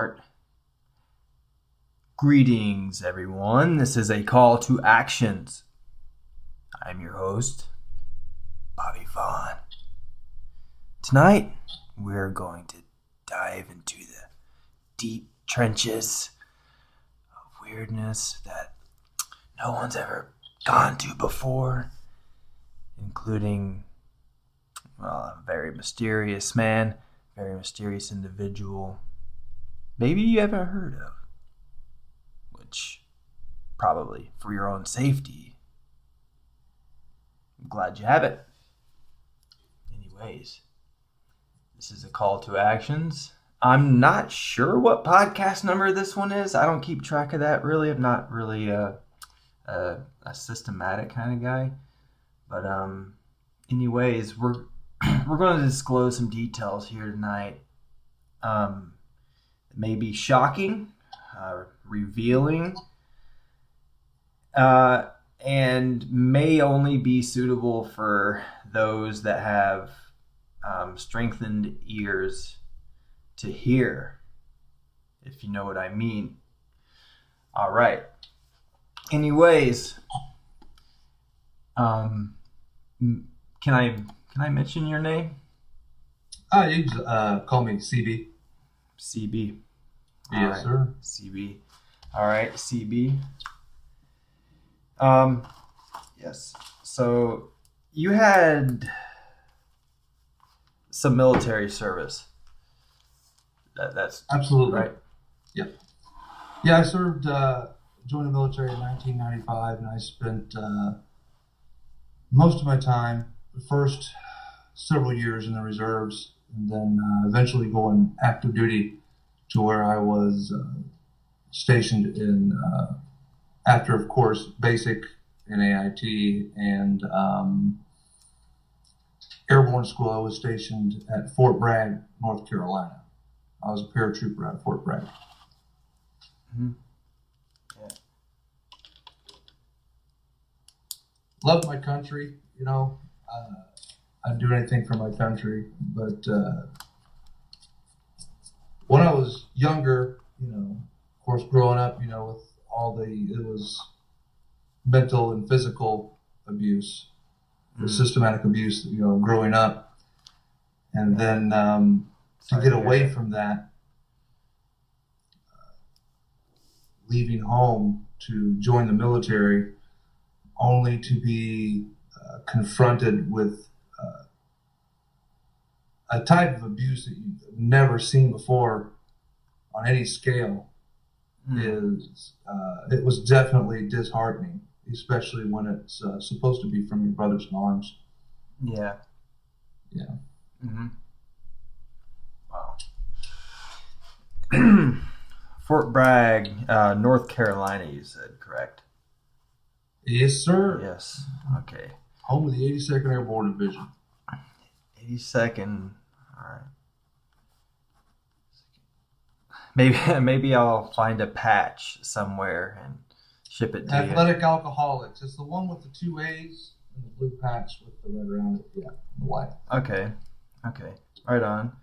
Start. Greetings, everyone. This is a call to actions. I'm your host, Bobby Vaughn. Tonight, we're going to dive into the deep trenches of weirdness that no one's ever gone to before, including, a very mysterious man, very mysterious individual, maybe you haven't heard of, which probably for your own safety, I'm glad you have it. Anyways, this is a call to actions. I'm not sure what podcast number this one is. I don't keep track of that really. I'm not really a systematic kind of guy. But anyways, we're going to disclose some details here tonight. It may be shocking, revealing, and may only be suitable for those that have strengthened ears to hear, if you know what I mean. All right. Anyways, can I mention your name? You can call me CB. CB. Yes, right. Sir. CB. All right, CB. Yes. So you had some military service. That's absolutely right. Yep. Yeah, I served, joined the military in 1995, and I spent most of my time, the first several years in the reserves, and then eventually going active duty to where I was stationed in, after, of course, basic and AIT and airborne school. I was stationed at Fort Bragg, North Carolina. I was a paratrooper at Fort Bragg. Mm-hmm. Yeah. Love my country, you know. I'd do anything for my country, but when I was younger, you know, of course, growing up, you know, with it was mental and physical abuse, systematic abuse, you know, growing up, and then to get away from that, leaving home to join the military, only to be confronted with a type of abuse that you've never seen before on any scale, it was definitely disheartening, especially when it's supposed to be from your brothers in arms. Yeah. Yeah. Mm-hmm. Wow. Fort Bragg, North Carolina, you said, correct? Yes, sir. Yes. Okay. Home of the 82nd Airborne Division. 82nd. All right. Maybe I'll find a patch somewhere and ship it to you. Athletic Alcoholics. It's the one with the 2 A's and the blue patch with the red around it. Yeah, the white. Okay. Right on.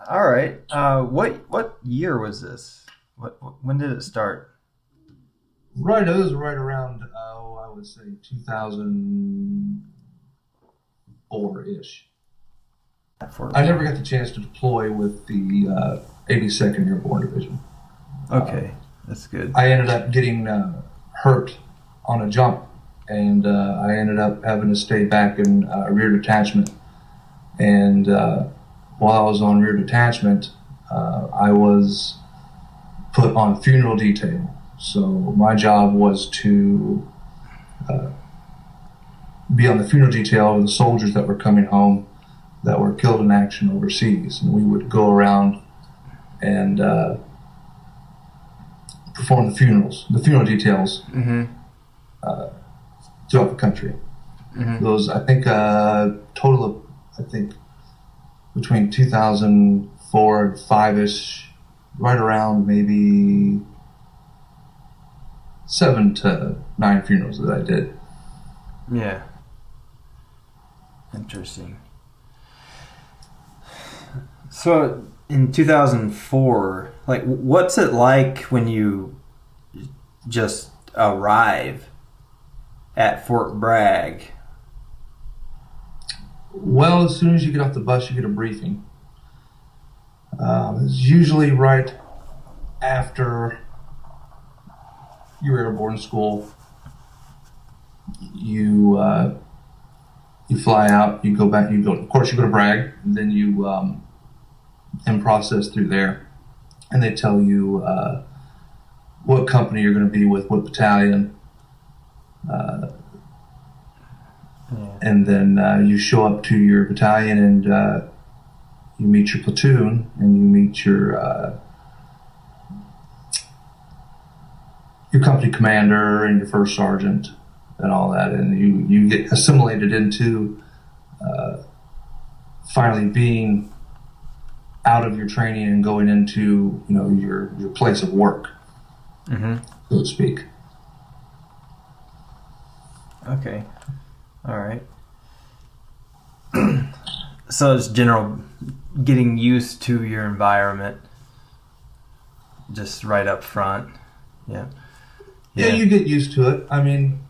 All right. What year was this? When did it start? Right, it was right around, I would say 2004-ish. I never got the chance to deploy with the 82nd Airborne Division. Okay, that's good. I ended up getting hurt on a jump, and I ended up having to stay back in rear detachment. And while I was on rear detachment, I was put on funeral detail. So my job was to be on the funeral detail of the soldiers that were coming home that were killed in action overseas. And we would go around and perform the funeral details throughout the country. Mm-hmm. Those, I think, total of, between 2004 and 5-ish, right around maybe 7 to 9 funerals that I did. Yeah. Interesting. So in 2004, like, what's it like when you just arrive at Fort Bragg? Well, as soon as you get off the bus, you get a briefing. It's usually right after your airborne school. You fly out. You go back. Of course, you go to Bragg, and then you in process through there, and they tell you what company you're going to be with, what battalion. And then you show up to your battalion, and you meet your platoon, and you meet your company commander and your first sergeant and all that, and you get assimilated into finally being out of your training and going into your place of work, so to speak. Okay. All right. So it's general getting used to your environment just right up front. Yeah. Yeah, you get used to it. I mean,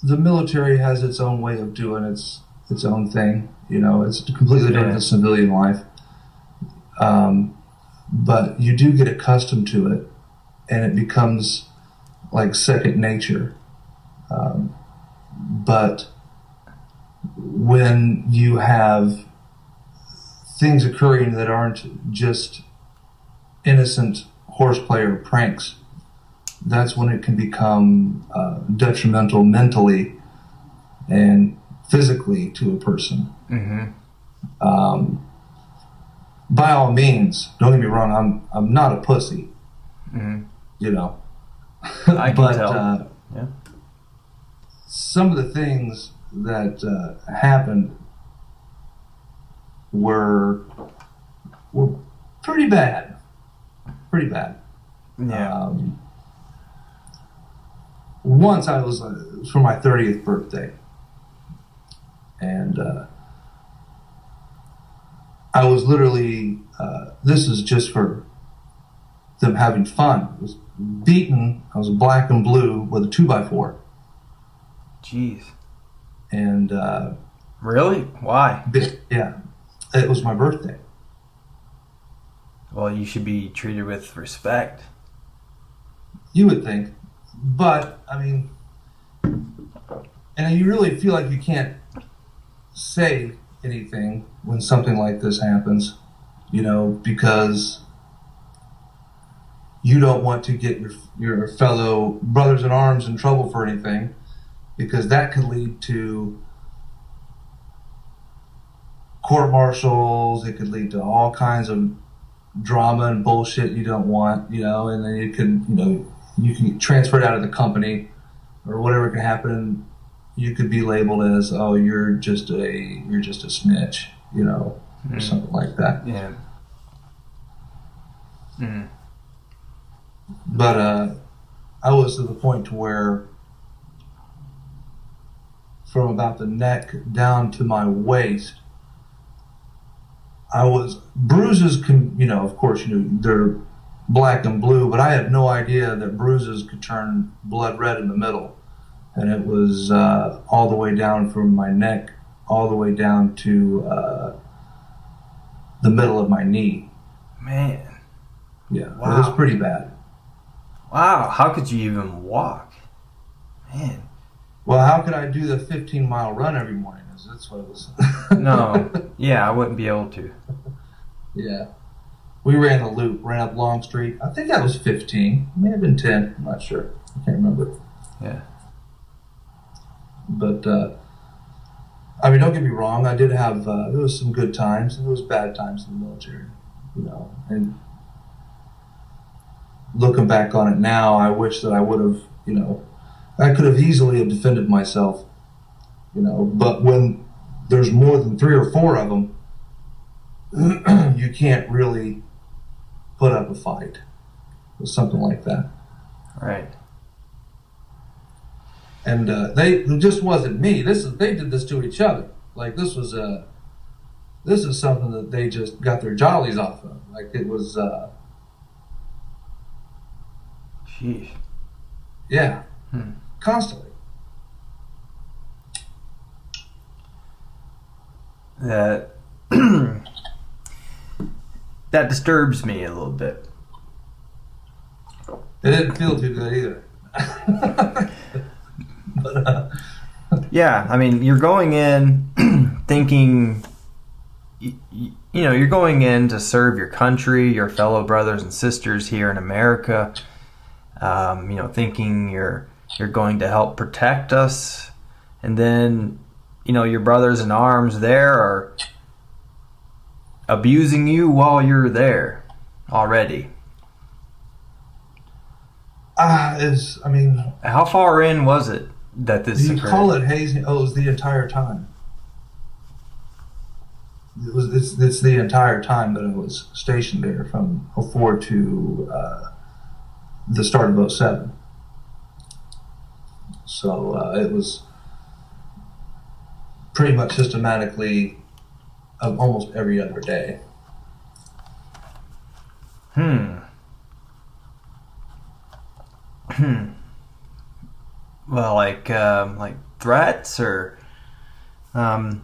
the military has its own way of doing its own thing. It's completely different than civilian life. But you do get accustomed to it, and it becomes like second nature. But when you have things occurring that aren't just innocent horseplay or pranks, that's when it can become detrimental mentally and physically to a person. By all means, don't get me wrong, I'm not a pussy. I can tell. Yeah. Some of the things that happened were pretty bad. Pretty bad. Yeah. Once it was for my 30th birthday, and I was literally, this is just for them having fun. I was beaten. I was black and blue with a 2x4. Jeez. And really? Why? Yeah, it was my birthday. Well, you should be treated with respect. You would think, but I mean, and you really feel like you can't say anything when something like this happens, because you don't want to get your fellow brothers in arms in trouble for anything, because that could lead to court-martials. It could lead to all kinds of drama and bullshit you don't want, and then you can get transferred out of the company or whatever can happen. You could be labeled as, oh, you're just a snitch, or something like that. Yeah. But I was to the point to where from about the neck down to my waist, I was bruises of course, they're black and blue, but I had no idea that bruises could turn blood red in the middle. And it was all the way down from my neck, all the way down to the middle of my knee. Man. Yeah, wow. It was pretty bad. Wow, how could you even walk? Man. Well, how could I do the 15-mile run every morning? That's what it was. No. Yeah, I wouldn't be able to. Yeah. We ran the loop, ran up Long Street. I think that was 15. It may have been 10. I'm not sure. I can't remember. Yeah. But, I mean, don't get me wrong. I did have, there was some good times. There was bad times in the military, And looking back on it now, I wish that I would have, I could have easily have defended myself, But when there's more than 3 or 4 of them, you can't really put up a fight with something like that. Right. And it just wasn't me. They did this to each other. Like this was This is something that they just got their jollies off of. Like it was, Sheesh. Yeah, constantly. That that disturbs me a little bit. It didn't feel too good either. But, yeah, I mean, you're going in thinking, you're going in to serve your country, your fellow brothers and sisters here in America. Thinking you're going to help protect us, and then, your brothers in arms there are abusing you while you're there already. How far in was it that this occurred? You call it hazing? Oh, it was the entire time. It's the entire time that I was stationed there, from 04 to the start of 07. So it was pretty much systematically almost every other day. Well, like threats or not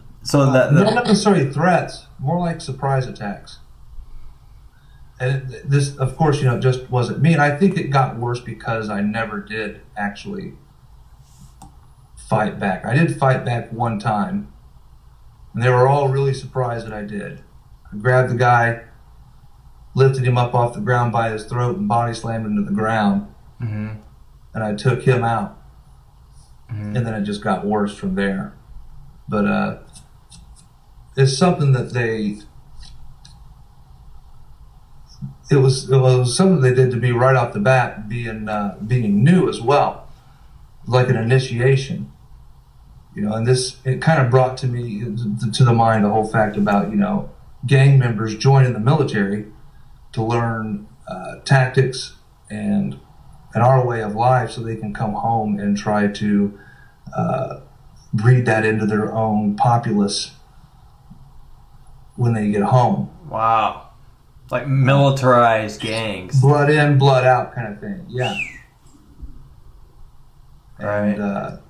necessarily threats, more like surprise attacks. And this, of course, just wasn't me. And I think it got worse because I never did actually fight back. I did fight back one time, and they were all really surprised that I did. I grabbed the guy, lifted him up off the ground by his throat, and body slammed him to the ground. Mm-hmm. And I took him out. Mm-hmm. And then it just got worse from there. But it's something that it was something they did to me right off the bat, being new as well, like an initiation. And it kind of brought to me to the mind the whole fact about gang members joining the military to learn tactics and our way of life, so they can come home and try to breed that into their own populace when they get home. Wow. Like militarized gangs. Blood in, blood out kind of thing. Yeah. Right. And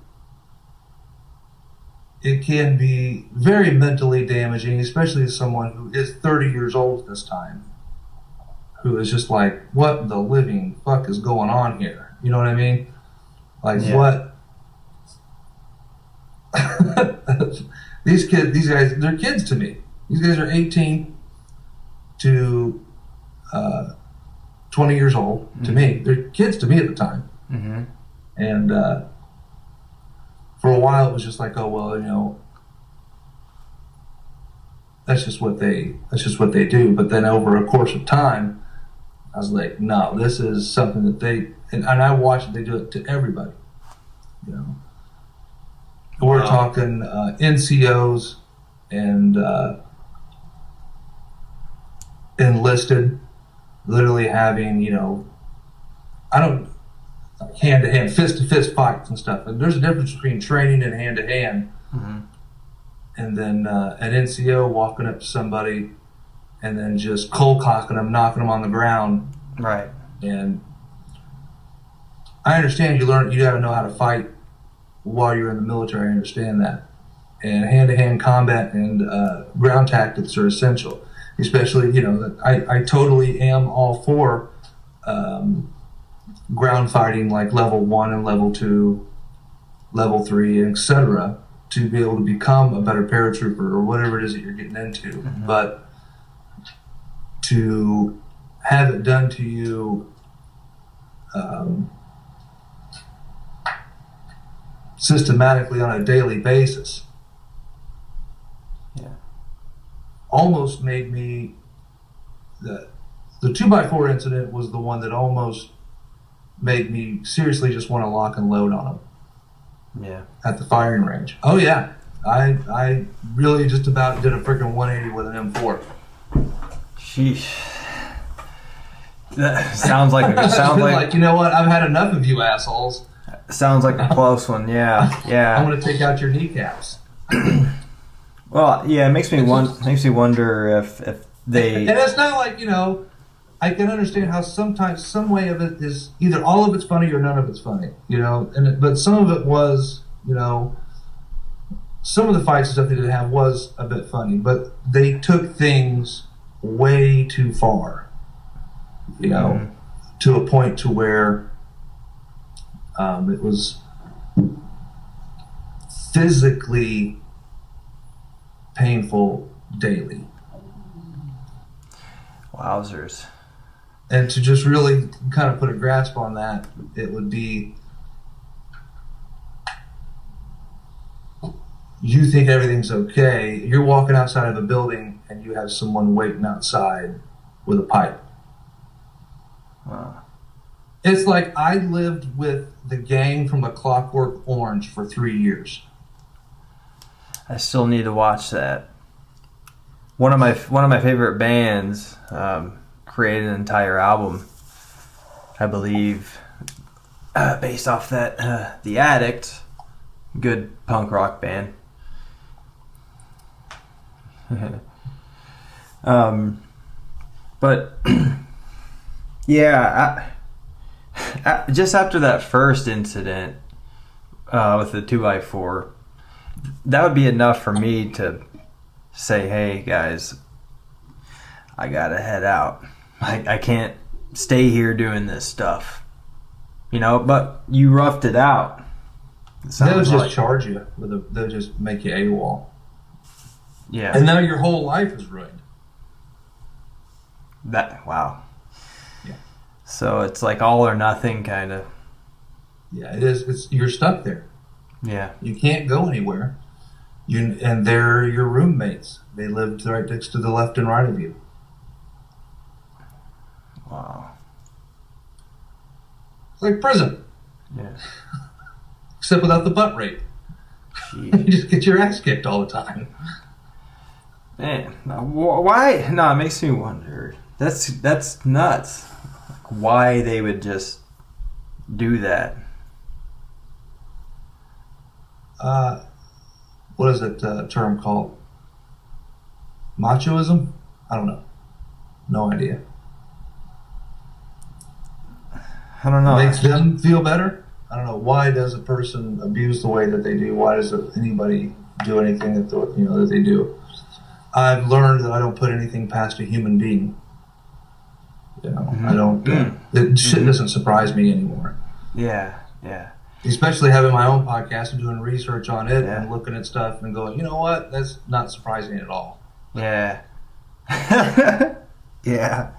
it can be very mentally damaging, especially as someone who is 30 years old this time, who is just like, what the living fuck is going on here? You know what I mean? Like, yeah. What? These guys, they're kids to me. These guys are 18 to 20 years old to me. They're kids to me at the time. Mm-hmm. And for a while, it was just like, oh, well, that's just what they do. But then over a course of time, I was like, no, this is something that and I watch it, they do it to everybody. We're talking NCOs and enlisted, literally having, hand-to-hand, fist-to-fist fights and stuff. And there's a difference between training and hand-to-hand. Mm-hmm. And then an NCO walking up to somebody and then just cold-cocking them, knocking them on the ground. Right. And I understand you got to know how to fight while you're in the military. I understand that. And hand-to-hand combat and ground tactics are essential. Especially, I totally am all for ground fighting, like level 1 and level 2, level 3, etc., to be able to become a better paratrooper or whatever it is that you're getting into. Mm-hmm. But to have it done to you systematically on a daily basis almost made me, the 2x4 incident was the one that almost made me seriously just want to lock and load on them. Yeah. At the firing range. Oh yeah, I really just about did a freaking 180 with an M4. Sheesh. That sounds like you know what? I've had enough of you assholes. Sounds like a close one. Yeah. I'm gonna take out your kneecaps. Well, yeah, it makes me wonder if they. And it's not like, I can understand how sometimes some way of it is either all of it's funny or none of it's funny, but some of it was, some of the fights and stuff they did have was a bit funny, but they took things way too far, to a point to where it was physically painful daily. Wowzers. And to just really kind of put a grasp on that, it would be, you think everything's okay, you're walking outside of a building and you have someone waiting outside with a pipe. Wow. It's like I lived with the gang from A Clockwork Orange for 3 years. I still need to watch that. One of my favorite bands created an entire album, I believe, based off that The Addict, good punk rock band. But yeah, just after that first incident with the 2x4, that would be enough for me to say, hey guys, I gotta head out. I can't stay here doing this stuff, but you roughed it out. They'll just charge you they'll just make you AWOL. Yeah. And now your whole life is ruined. Wow. Yeah. So it's like all or nothing kind of. Yeah, it is. You're stuck there. Yeah. You can't go anywhere. And they're your roommates. They lived right next to the left and right of you. Wow. It's like prison. Yeah. Except without the butt rape. You just get your ass kicked all the time. Man, why? No, it makes me wonder. That's nuts. Why they would just do that? What is that term called? Machoism? I don't know. No idea. I don't know. Makes them feel better? I don't know. Why does a person abuse the way that they do? Why does anybody do anything that they do? I've learned that I don't put anything past a human being. Mm-hmm. I don't. Shit doesn't surprise me anymore. Yeah. Especially having my own podcast and doing research on it and looking at stuff and going, you know what? That's not surprising at all. Yeah. Yeah.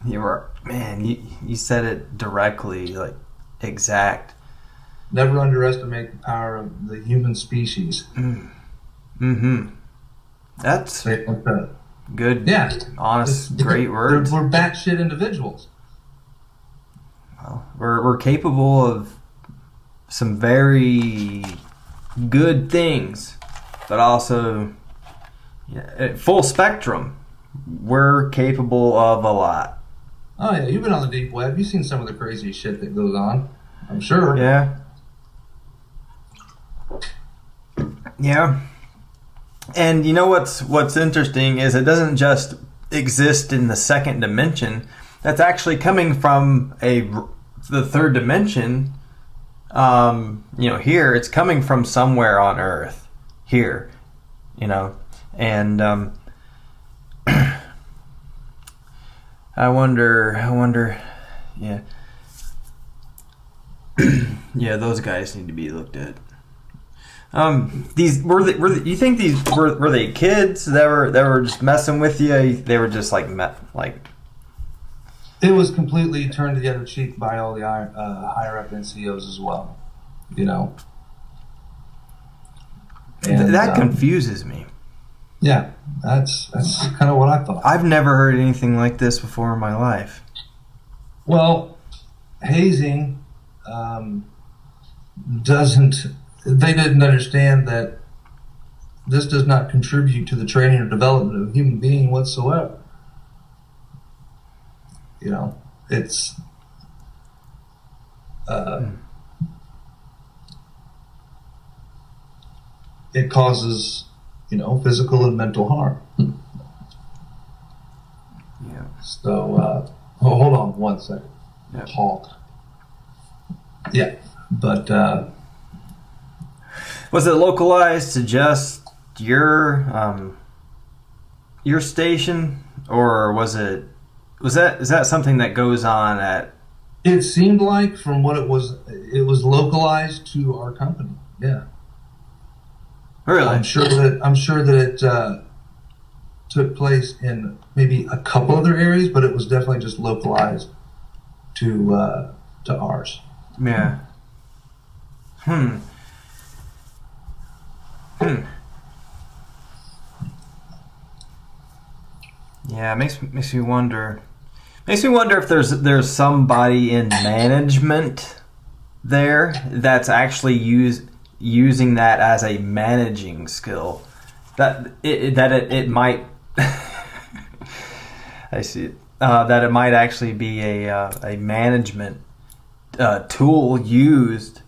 You said it directly, like exact. Never underestimate the power of the human species. Mm-hmm. That's good. Yeah. Honest, great words. We're batshit individuals. Well, we're capable of some very good things, but also full spectrum. We're capable of a lot. Oh yeah, you've been on the deep web. You've seen some of the crazy shit that goes on. I'm sure. Yeah. Yeah. And you know what's interesting is it doesn't just exist in the second dimension. That's actually coming from the third dimension. Here it's coming from somewhere on Earth. Here, and I wonder. Yeah. Yeah, those guys need to be looked at. These you think these were they kids that were just messing with you? They were just like. It was completely turned the other cheek by all the higher up NCOs as well, And, that confuses me. Yeah, that's kind of what I thought. I've never heard anything like this before in my life. Well, hazing they didn't understand that this does not contribute to the training or development of a human being whatsoever. It's it causes physical and mental harm. Yeah. So, hold on one second. Yep. Halt. Yeah, but was it localized to just your station, or is that something that goes on at? It seemed like from what it was localized to our company. Yeah. Really? I'm sure that it took place in maybe a couple other areas, but it was definitely just localized to ours. Yeah. Yeah, it makes me wonder. Makes me wonder if there's somebody in management there that's actually using that as a managing skill. That it might. I see it. That it might actually be a management tool used,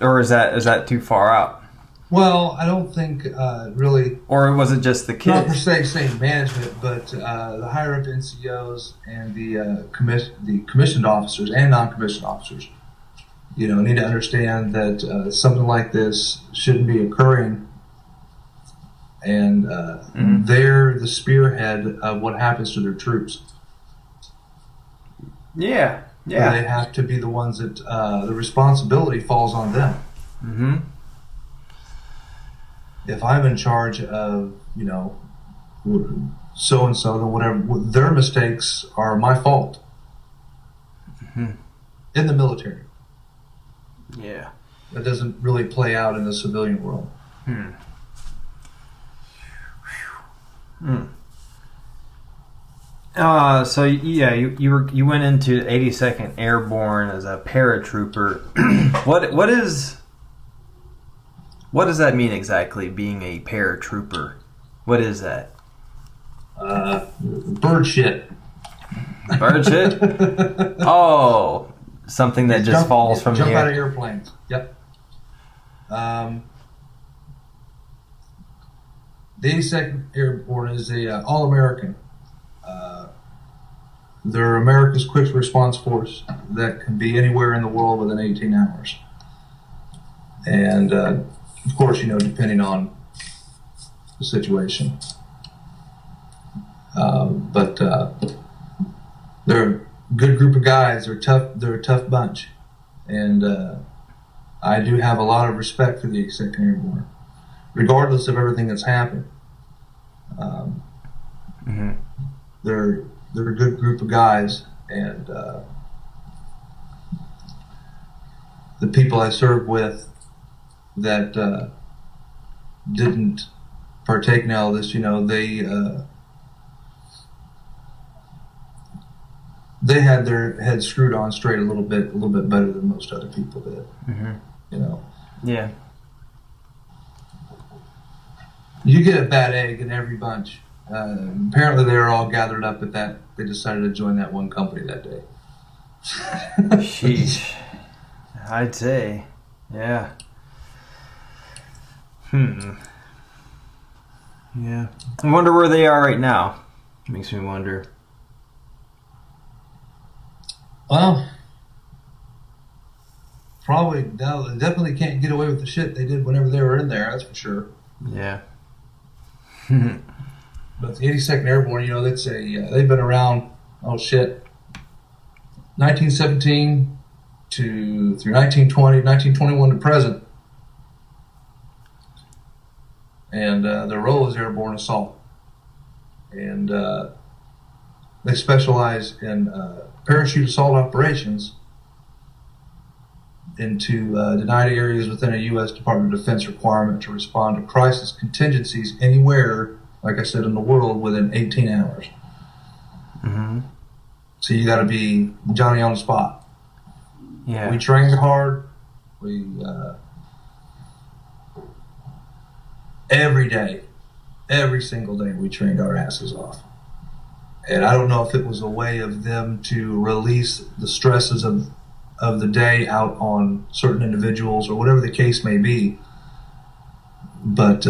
or is that too far out? Well, I don't think really. Or was it just the kids? Not per se saying management, but the higher up NCOs and the commissioned officers and non-commissioned officers, need to understand that something like this shouldn't be occurring, and they're the spearhead of what happens to their troops. Yeah. They have to be the ones that the responsibility falls on them. Mm-hmm. If I'm in charge of, so and so, then whatever, their mistakes are my fault. Mm-hmm. In the military. Yeah. That doesn't really play out in the civilian world. So yeah, you went into 82nd Airborne as a paratrooper. What does that mean exactly? Being a paratrooper, what is that? Bird shit. Bird shit? Oh, something that just falls from the air. Jump out of airplanes. Yep. The 82nd Airborne is a all-American. They're America's quick response force that can be anywhere in the world within 18 hours. And, of course, depending on the situation. But they're a good group of guys. They're tough. They're a tough bunch. And I do have a lot of respect for the 82nd Airborne, regardless of everything that's happened. They're a good group of guys, and the people I served with that didn't partake in all this, they had their heads screwed on straight a little bit better than most other people did. Yeah. You get a bad egg in every bunch. Apparently they were all gathered up at that. They decided to join that one company that day. Sheesh. I'd say. Yeah. Yeah. I wonder where they are right now. Makes me wonder. Well, probably definitely can't get away with the shit they did whenever they were in there, that's for sure. Yeah. But the 82nd Airborne, they've been around, 1917 through 1920, 1921 to present. And their role is airborne assault. And they specialize in parachute assault operations into denied areas within a U.S. Department of Defense requirement to respond to crisis contingencies anywhere, like I said, in the world within 18 hours. So you got to be Johnny on the spot. Yeah. We trained hard. We every day, every single day, we trained our asses off. And I don't know if it was a way of them to release the stresses of of the day out on certain individuals or whatever the case may be. But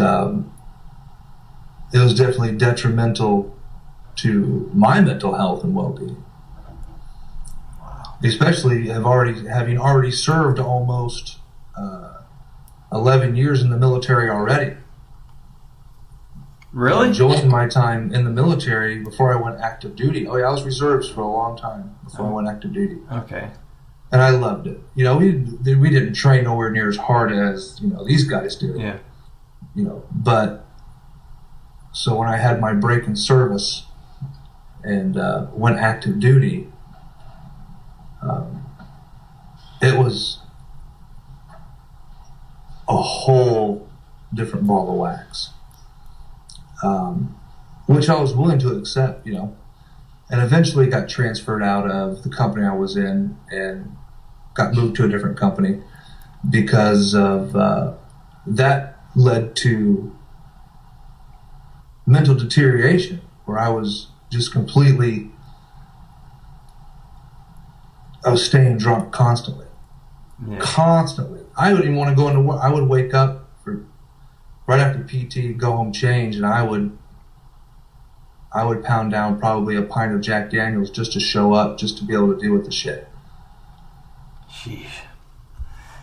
it was definitely detrimental to my mental health and well-being. Especially having already served almost 11 years in the military already. Really? Enjoying my time in the military before I went active duty. Oh yeah, I was reserves for a long time before I went active duty. Okay. And I loved it. You know, we didn't train nowhere near as hard as, you know, these guys do. Yeah. You know, but so when I had my break in service and went active duty, it was a whole different ball of wax, which I was willing to accept, you know, and eventually got transferred out of the company I was in and got moved to a different company because of that led to mental deterioration where I was just completely, I was staying drunk constantly. Yeah. Constantly. I wouldn't even want to go into work. I would wake up right after PT, go home, change, and I would pound down probably a pint of Jack Daniels just to show up, just to be able to deal with the shit. Sheesh.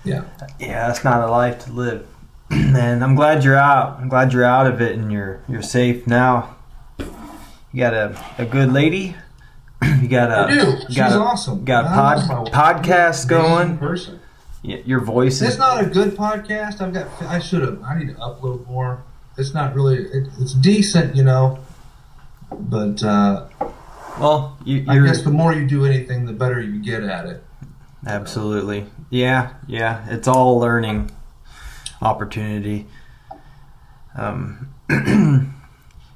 Yeah. Yeah, that's not a life to live. And I'm glad you're out. I'm glad you're out of it and you're safe now. You got a good lady. You got I do. She's awesome. Got podcast going. Person. Yeah, your voice is. It's not a good podcast. I need to upload more. It's not really. It's decent, you know. But well, I guess the more you do anything, the better you get at it. Absolutely. Yeah. It's all learning opportunity. Yeah,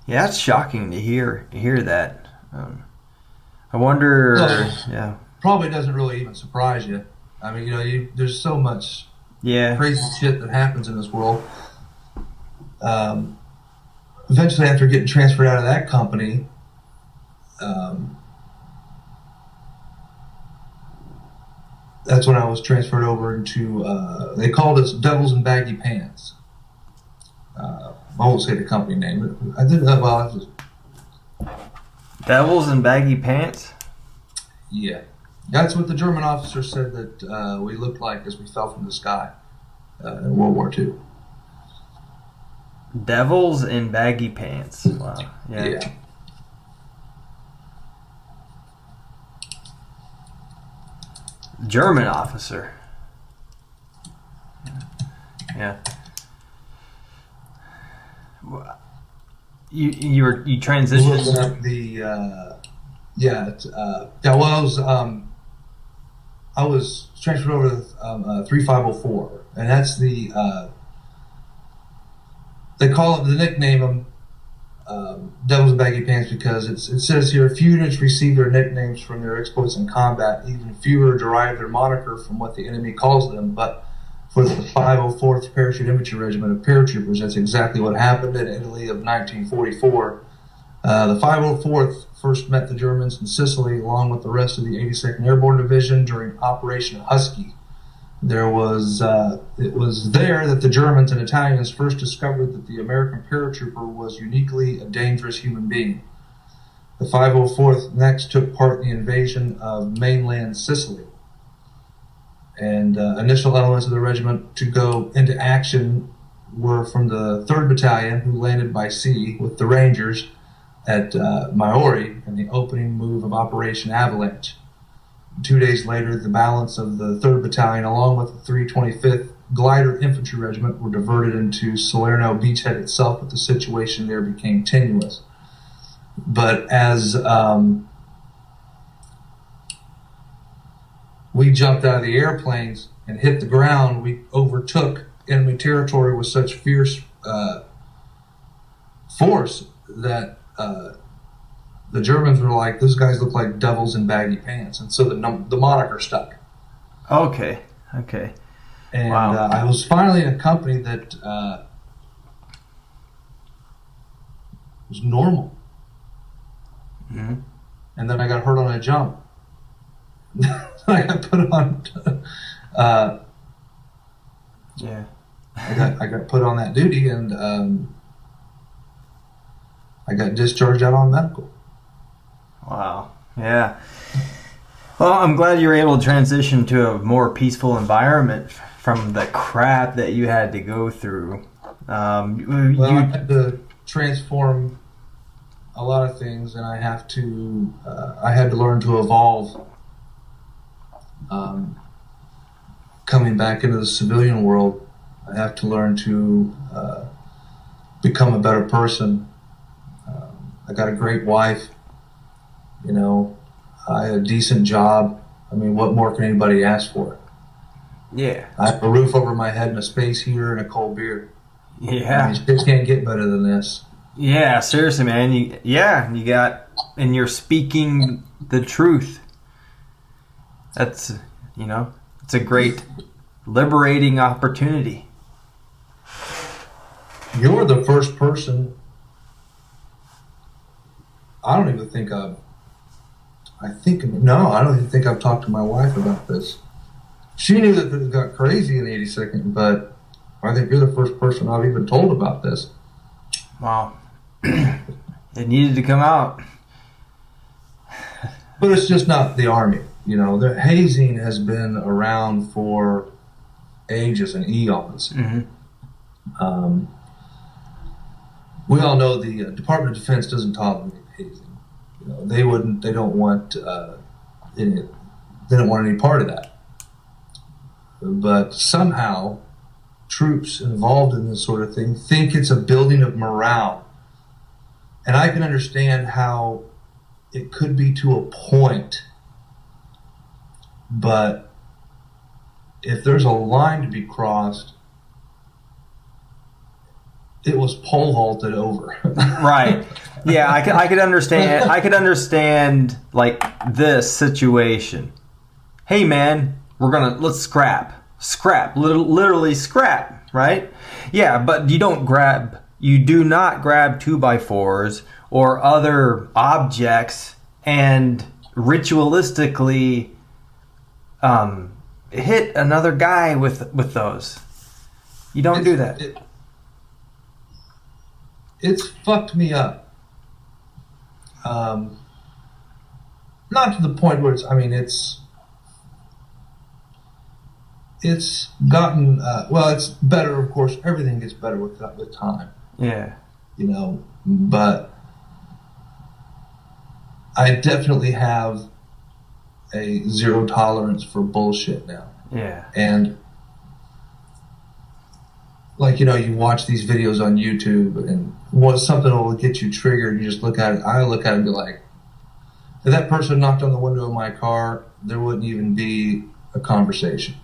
it's shocking to hear that. I wonder. Yeah. Probably doesn't really even surprise you. I mean, you know, there's so much crazy shit that happens in this world. Eventually, after getting transferred out of that company, that's when I was transferred over into, they called us Devils in Baggy Pants. I won't say the company name. I did that well. Devils in Baggy Pants? Yeah. That's what the German officer said that we looked like as we fell from the sky in World War II. Devils in Baggy Pants. Wow. Yeah. German officer. Yeah. You transitioned. Looking up the well, I was transferred over to 3504, and that's the they call it, the nickname them Devils in Baggy Pants because it says here, few units receive their nicknames from their exploits in combat. Even fewer derive their moniker from what the enemy calls them. But for the 504th Parachute Infantry Regiment of Paratroopers, that's exactly what happened in Italy of 1944. The 504th first met the Germans in Sicily along with the rest of the 82nd Airborne Division during Operation Husky. It was there that the Germans and Italians first discovered that the American paratrooper was uniquely a dangerous human being. The 504th next took part in the invasion of mainland Sicily. And initial elements of the regiment to go into action were from the 3rd Battalion, who landed by sea with the Rangers at Maori in the opening move of Operation Avalanche. 2 days later, the balance of the 3rd Battalion, along with the 325th Glider Infantry Regiment, were diverted into Salerno beachhead itself, but the situation there became tenuous. But as we jumped out of the airplanes and hit the ground, we overtook enemy territory with such fierce force that the Germans were like, those guys look like devils in baggy pants. And so the moniker stuck. Okay. And wow. I was finally in a company that was normal. Mm-hmm. And then I got hurt on a jump. I got put on. Yeah. I got put on that duty, and I got discharged out on medical. Wow. Yeah. Well, I'm glad you were able to transition to a more peaceful environment from the crap that you had to go through. I had to transform a lot of things, and I had to learn to evolve. Coming back into the civilian world, I have to learn to become a better person. I got a great wife. You know, I had a decent job. I mean, what more can anybody ask for? Yeah. I have a roof over my head and a space heater and a cold beer. Yeah. I mean, shit can't get better than this. Yeah, seriously, man. You got, and you're speaking the truth. That's, it's a great liberating opportunity. You're the first person. I don't even think I don't even think I've talked to my wife about this. She knew that it got crazy in the 82nd, but I think you're the first person I've even told about this. Wow. It needed to come out. But it's just not the Army. The hazing has been around for ages and eons. Mm-hmm. We all know the Department of Defense doesn't tolerate hazing. They don't want any part of that. But somehow, troops involved in this sort of thing think it's a building of morale. And I can understand how it could be to a point. But if there's a line to be crossed, it was pole vaulted over. Right. Yeah, I could understand. I could understand like this situation. Hey, man, let's scrap, literally scrap, right? Yeah, but you do not grab 2x4s or other objects and ritualistically hit another guy with those. You don't do that. It's fucked me up. Not to the point where it's gotten, it's better, of course. Everything gets better with time. Yeah. But I definitely have a zero tolerance for bullshit now. Yeah. And you watch these videos on YouTube and something will get you triggered. You just look at it. I look at it and be like, if that person knocked on the window of my car, there wouldn't even be a conversation.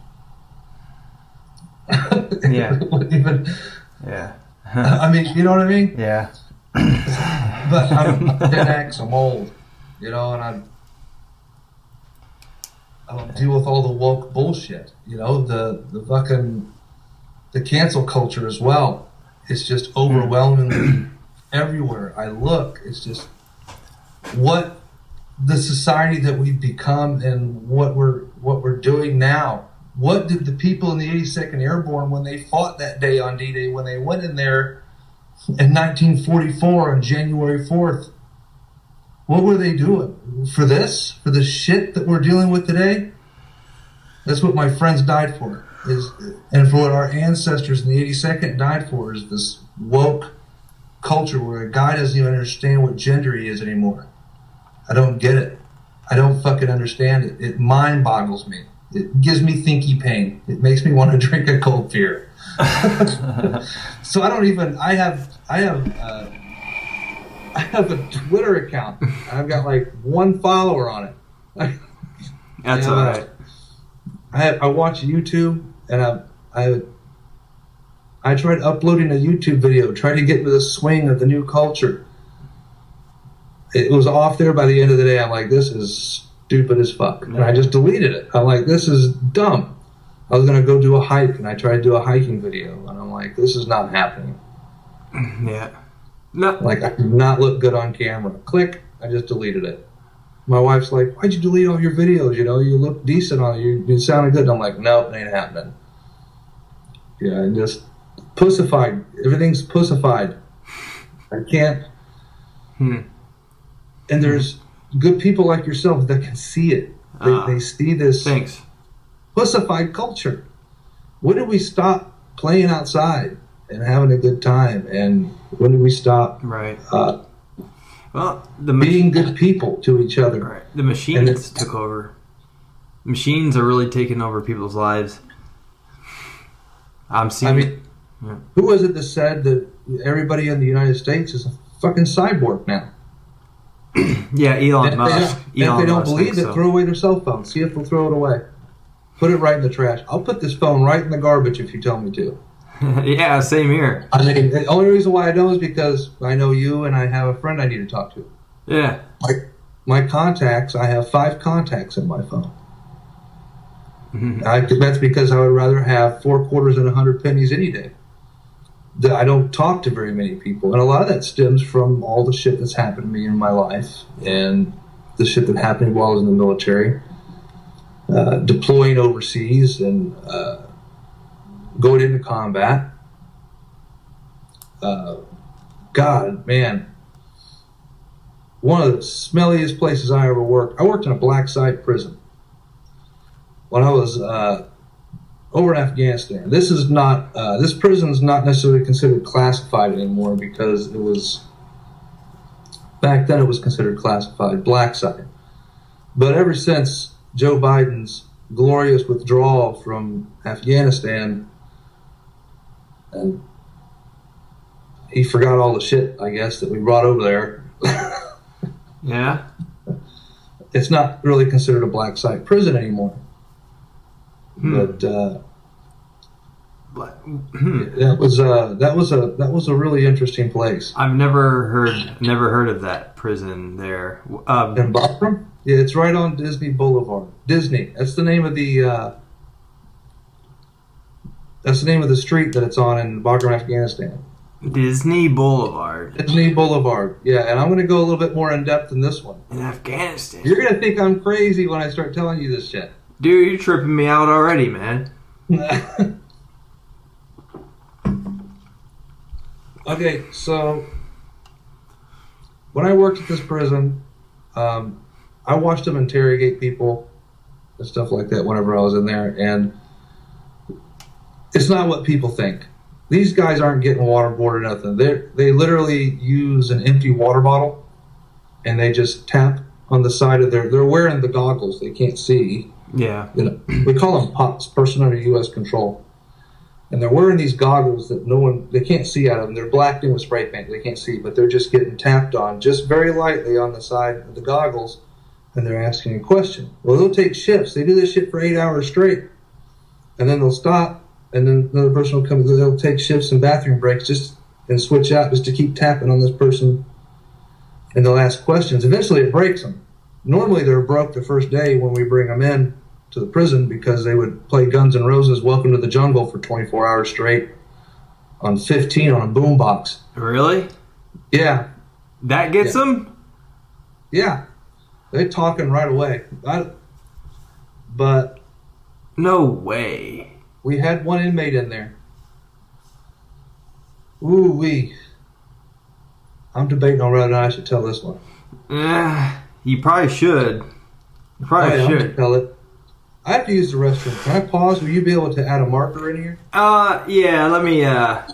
Yeah. Yeah. I mean, you know what I mean? Yeah. But I'm Gen X, I'm old, and I don't deal with all the woke bullshit, the fucking, the cancel culture as well. It's just overwhelmingly everywhere I look. It's just what the society that we've become and what we're doing now. What did the people in the 82nd Airborne, when they fought that day on D-Day, when they went in there in 1944 on January 4th, what were they doing? For this? For the shit that we're dealing with today? That's what my friends died for. And for what our ancestors in the 82nd died for is this woke culture where a guy doesn't even understand what gender he is anymore. I don't get it. I don't fucking understand it. It mind boggles me. It gives me thinky pain. It makes me want to drink a cold beer. So I have a Twitter account. I've got like one follower on it. That's all right. I watch YouTube, and I tried uploading a YouTube video, tried to get into the swing of the new culture. It was off there by the end of the day. I'm like, this is stupid as fuck. And I just deleted it. I'm like, this is dumb. I was going to go do a hike, and I tried to do a hiking video, and I'm like, this is not happening. Yeah. No. Like, I did not look good on camera. Click, I just deleted it. My wife's like, "Why'd you delete all your videos? You know, you look decent on it. You sounded good." And I'm like, "No, it ain't happening." Yeah, and just pussified. Everything's pussified. I can't. And there's good people like yourself that can see it. They see this Thanks. pussified culture. When did we stop playing outside and having a good time? And when did we stop being good people to each other? Right. The machines took over. Machines are really taking over people's lives. I'm seeing. Who was it that said that everybody in the United States is a fucking cyborg now? Yeah, Elon Musk. If they don't believe it, throw away their cell phone. See if they'll throw it away. Put it right in the trash. I'll put this phone right in the garbage if you tell me to. Yeah, same here. I mean, the only reason why I don't is because I know you and I have a friend I need to talk to. Yeah. My contacts, I have 5 contacts in my phone. That's because I would rather have 4 quarters and 100 pennies any day. I don't talk to very many people, and a lot of that stems from all the shit that's happened to me in my life and the shit that happened while I was in the military, deploying overseas and going into combat. God, man, one of the smelliest places I ever worked. I worked in a black site prison when I was over in Afghanistan. This prison is not necessarily considered classified anymore because it was, back then it was considered classified, black site. But ever since Joe Biden's glorious withdrawal from Afghanistan, and he forgot all the shit, I guess, that we brought over there. Yeah. It's not really considered a black site prison anymore. But that was a really interesting place. I've never heard of that prison there. In Bardeu? Yeah, it's right on Disney Boulevard. Disney. That's the name of the street that it's on in Bardeu, Afghanistan. Disney Boulevard. Disney Boulevard. Yeah, and I'm going to go a little bit more in depth in this one. In Afghanistan. You're going to think I'm crazy when I start telling you this shit. Dude, you're tripping me out already, man. Okay, so when I worked at this prison, I watched them interrogate people and stuff like that whenever I was in there, and it's not what people think. These guys aren't getting waterboarded or nothing. They literally use an empty water bottle, and they just tap on the side of they're wearing the goggles. They can't see. Yeah. You know, we call them POTS, person under U.S. control. And they're wearing these goggles that they can't see out of them. They're blacked in with spray paint. They can't see, but they're just getting tapped on just very lightly on the side of the goggles, and they're asking a question. Well, they'll take shifts. They do this shit for 8 hours straight, and then they'll stop, and then another person will come. They'll take shifts and bathroom breaks and switch out just to keep tapping on this person, and they'll ask questions. Eventually, it breaks them. Normally, they're broke the first day when we bring them in to the prison because they would play Guns N' Roses' Welcome to the Jungle for 24 hours straight on 15 on a boombox. Really? Yeah. That gets them? Yeah. They're talking right away. But no way. We had one inmate in there. Ooh-wee. I'm debating on whether or not I should tell this one. You probably should. You probably should. I'm going to tell it. I have to use the restroom. Can I pause? Will you be able to add a marker in here? Yeah, let me, I'm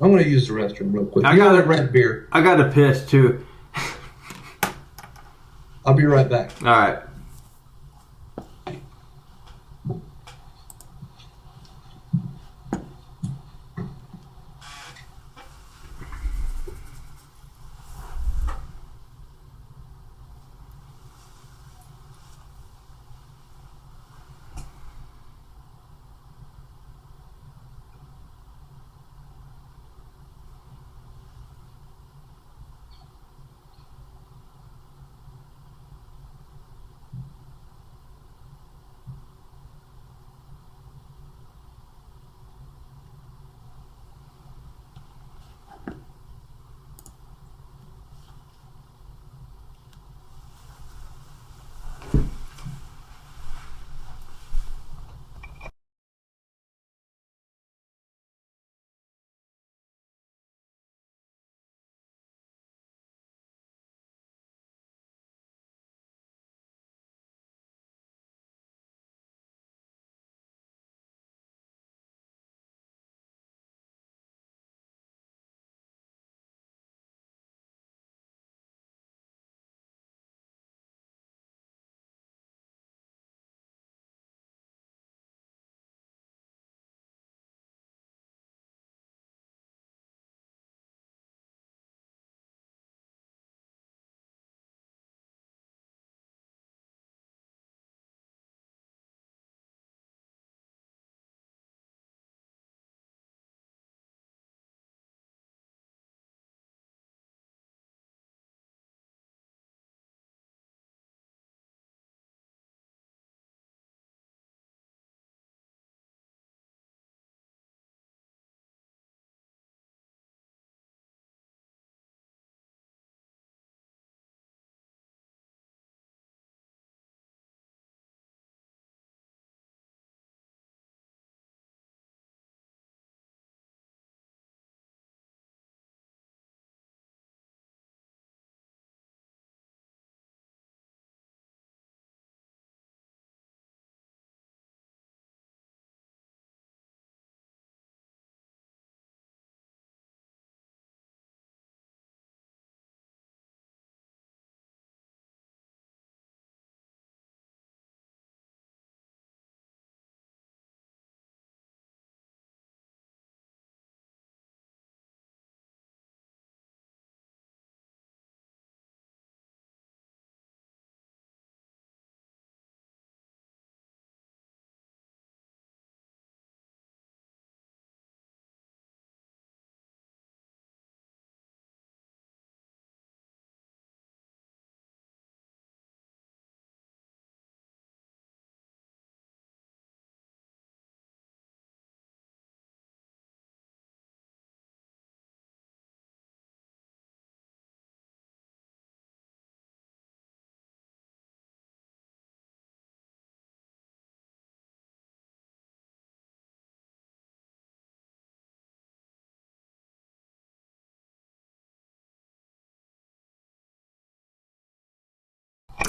going to use the restroom real quick. I got a red beer. I got to piss, too. I'll be right back. All right.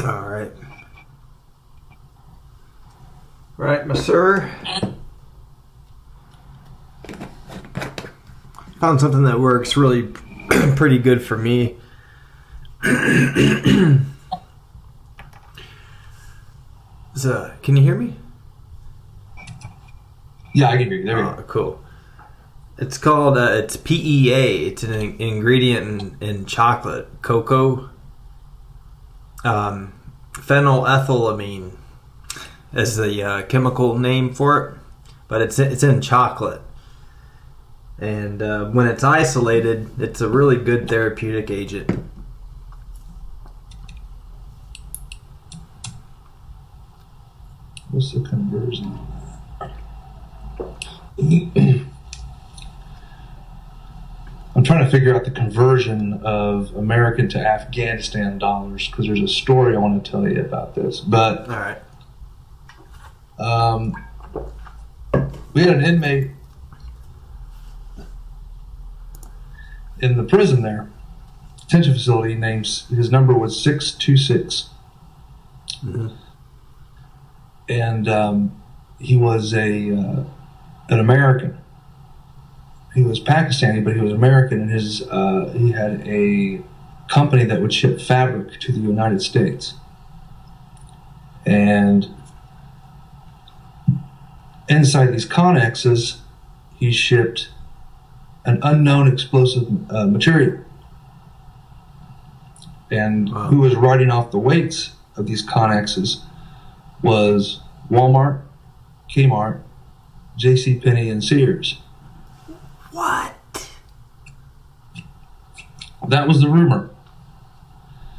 All right. Right, my sir. Found something that works really pretty good for me. So, can you hear me? Yeah, I can hear you. There we go. Cool. It's called, it's PEA. It's an ingredient in chocolate. Cocoa. Phenylethylamine is the chemical name for it. But it's in chocolate. And when it's isolated, it's a really good therapeutic agent. What's the conversion? I'm trying to figure out the conversion of American to Afghanistan dollars because there's a story I want to tell you about this. But All right. We had an inmate in the prison there, detention facility, his number was 626. Mm-hmm. And he was an American. He was Pakistani, but he was American, and he had a company that would ship fabric to the United States. And inside these connexes, he shipped an unknown explosive material. And Wow. Who was writing off the weights of these connexes was Wal-Mart, K-Mart, JCPenney, and SEARS. What? That was the rumor.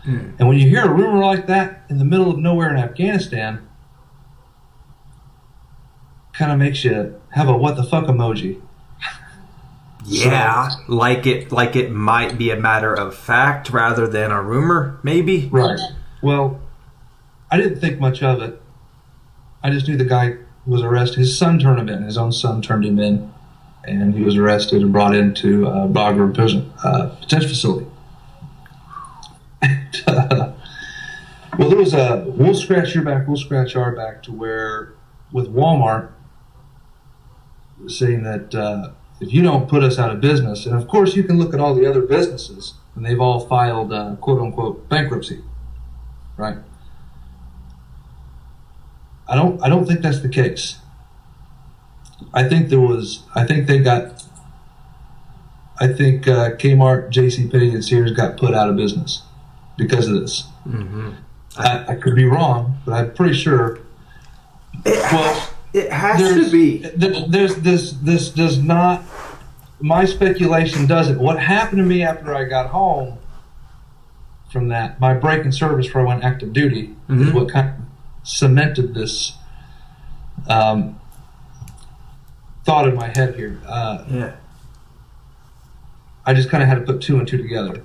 And when you hear a rumor like that in the middle of nowhere in Afghanistan, kind of makes you have a what the fuck emoji. Yeah, like it might be a matter of fact rather than a rumor, maybe. Right. Well, I didn't think much of it. I just knew the guy was arrested. His son turned him in. His own son turned him in, and he was arrested and brought into Bardeu prison detention facility. Well, there was a we'll scratch your back, we'll scratch our back, to where with Wal-Mart saying that if you don't put us out of business, and of course you can look at all the other businesses, and they've all filed quote unquote bankruptcy, right? I don't think that's the case. I think K-Mart, JCPenney, and SEARS got put out of business because of this. Mm-hmm. I could be wrong, but I'm pretty sure. It has to be. This does not. My speculation doesn't. What happened to me after I got home from that, my break in service where I went active duty, is what kind of cemented this thought in my head here. Yeah. I just kind of had to put two and two together.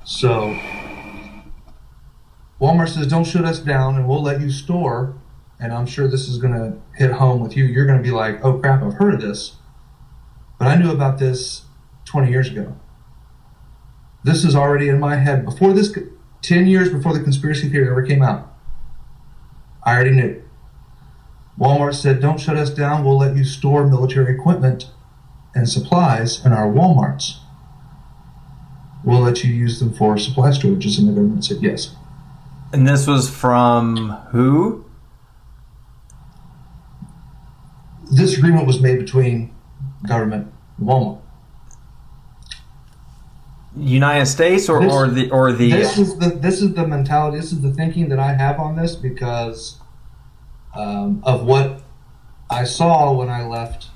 So Walmart says, don't shut us down and we'll let you store. And I'm sure this is going to hit home with you. You're going to be like, oh crap, I've heard of this. But I knew about this 20 years ago. This is already in my head. Before this, 10 years before the conspiracy theory ever came out, I already knew. Walmart said, don't shut us down. We'll let you store military equipment and supplies in our Walmarts. We'll let you use them for supply storages. And the government said yes. And this was from who? This agreement was made between government and Walmart. United States or the This is the mentality. This is the thinking that I have on this because of what I saw when I left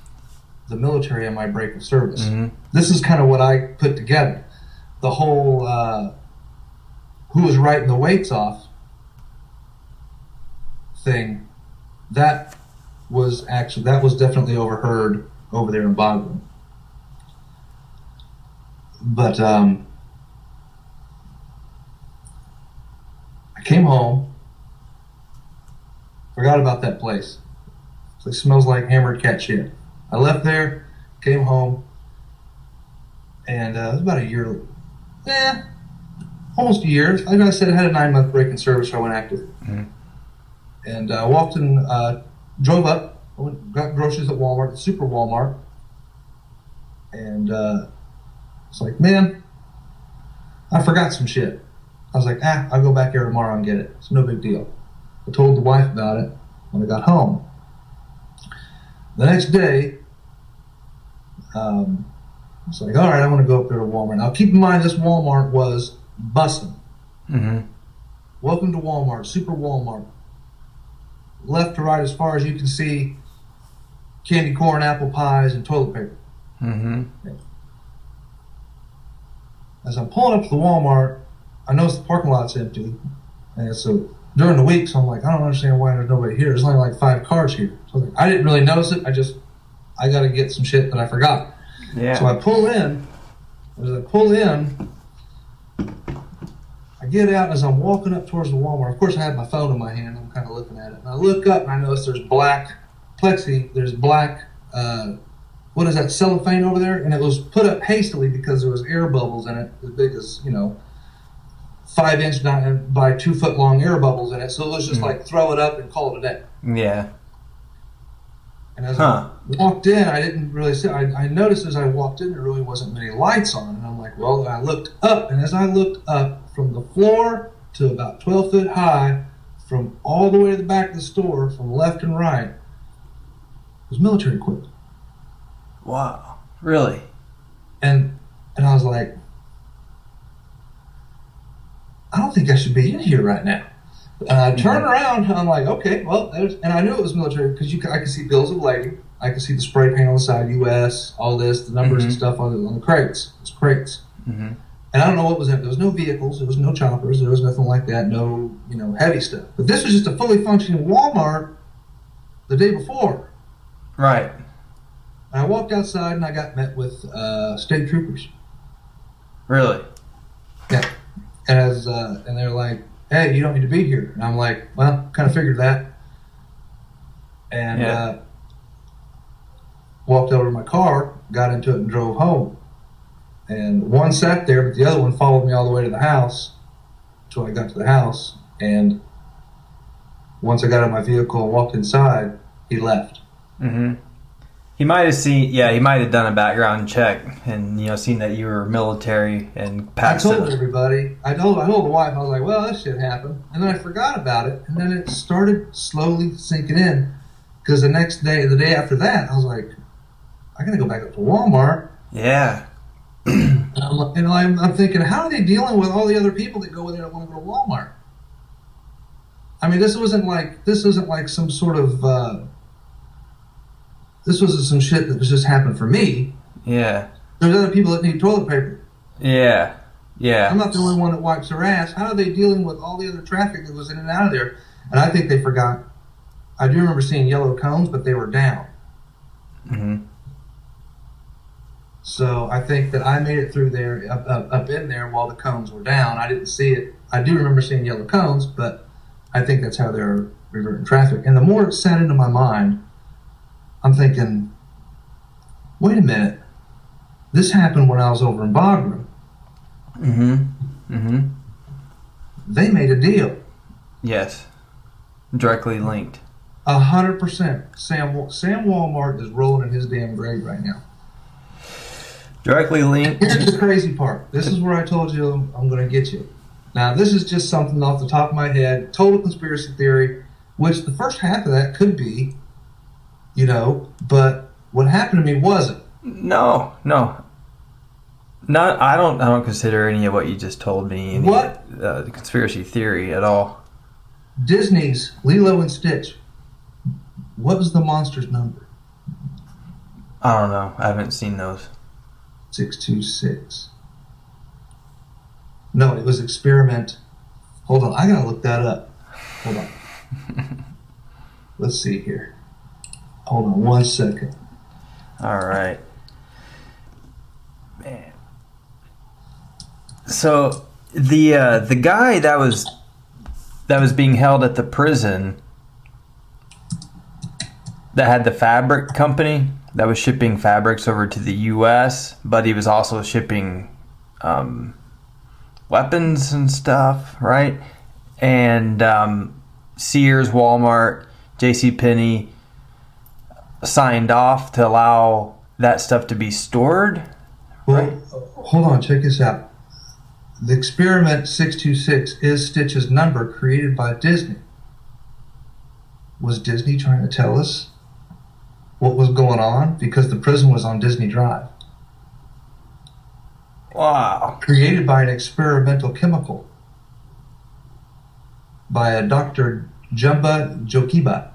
the military on my break of service. Mm-hmm. This is kind of what I put together. The whole who was writing the weights off thing, that was definitely overheard over there in Bardeu. But I came home, forgot about that place. It smells like hammered cat shit. I left there, came home, and it was about a year. almost a year. Like I said, I had a 9-month break in service, so I went active. Mm-hmm. And I walked in, drove up, got groceries at Walmart, the Super Walmart. And it's like, man, I forgot some shit. I was like, I'll go back there tomorrow and get it. It's no big deal. I told the wife about it when I got home. The next day, I was like, all right, I want to go up there to Walmart. Now, keep in mind, this Walmart was bussin'. Mm-hmm. Welcome to Walmart, Super Walmart. Left to right, as far as you can see, candy corn, apple pies, and toilet paper. Mm-hmm. As I'm pulling up to the Walmart, I notice the parking lot's empty. And so during the week, so I'm like, I don't understand why there's nobody here. There's only like 5 cars here. So I was like, I didn't really notice it. I got to get some shit that I forgot. Yeah. So I pull in. As I pull in, I get out. As I'm walking up towards the Walmart, of course I had my phone in my hand. I'm kind of looking at it. And I look up and I notice there's black plexi. There's black, what is that, cellophane over there? And it was put up hastily because there was air bubbles in it as big as, 5-inch by 2-foot long air bubbles in it. So it was just like throw it up and call it a day. Yeah. And as I walked in, I didn't really see. I noticed as I walked in, there really wasn't many lights on. And I'm like, well, I looked up. And as I looked up from the floor to about 12 foot high, from all the way to the back of the store, from left and right, was military equipment. Wow. Really? And I was like, I don't think I should be in here right now. And I turned around and I'm like, okay, well, and I knew it was military because I could see bills of lading. I could see the spray paint on the side, U.S., all this, the numbers and stuff on the crates. It's crates. Mm-hmm. And I don't know what was in it. There was no vehicles. There was no choppers. There was nothing like that. No, heavy stuff. But this was just a fully functioning Walmart the day before. Right. And I walked outside and I got met with state troopers. Really? Yeah. And they're like, hey, you don't need to be here. And I'm like, well, kind of figured that. And walked over to my car, got into it and drove home. And one sat there, but the other one followed me all the way to the house until I got to the house. And once I got out of my vehicle and walked inside, he left. Mm-hmm. He might have done a background check and, seen that you were military and passed it. I told everybody. I told the wife, I was like, well, that shit happened. And then I forgot about it. And then it started slowly sinking in. Because the day after that, I was like, I got to go back up to Walmart. Yeah. And I'm thinking, how are they dealing with all the other people that go in there that want to go to Walmart? I mean, this isn't like some sort of... This was some shit that was just happened for me. Yeah. There's other people that need toilet paper. Yeah. Yeah. I'm not the only one that wipes their ass. How are they dealing with all the other traffic that was in and out of there? And I think they forgot. I do remember seeing yellow cones, but they were down. Mm-hmm. So I think that I made it through there, up in there while the cones were down. I didn't see it. I do remember seeing yellow cones, but I think that's how they're reverting traffic. And the more it sat into my mind, I'm thinking, wait a minute. This happened when I was over in Bardeu. Mm-hmm. Mm-hmm. They made a deal. Yes. Directly linked. 100%. Sam Wal-Mart is rolling in his damn grave right now. Directly linked. Here's the crazy part. This is where I told you I'm going to get you. Now, this is just something off the top of my head. Total conspiracy theory, which the first half of that could be, but what happened to me wasn't. No. I don't consider any of what you just told me the conspiracy theory at all. Disney's Lilo and Stitch. What was the monster's number? I don't know. I haven't seen those. 626. No, it was experiment. Hold on, I gotta look that up. Hold on. Let's see here. Hold on 1 second. All right. Man. So the guy that was being held at the prison that had the fabric company that was shipping fabrics over to the U.S., but he was also shipping weapons and stuff, right? And Sears, Walmart, JCPenney signed off to allow that stuff to be stored. Well, hold on, check this out. The Experiment 626 is Stitch's number created by Disney. Was Disney trying to tell us what was going on? Because the prison was on Disney Drive. Wow. Created by an experimental chemical by a Dr. Jumba Jokiba.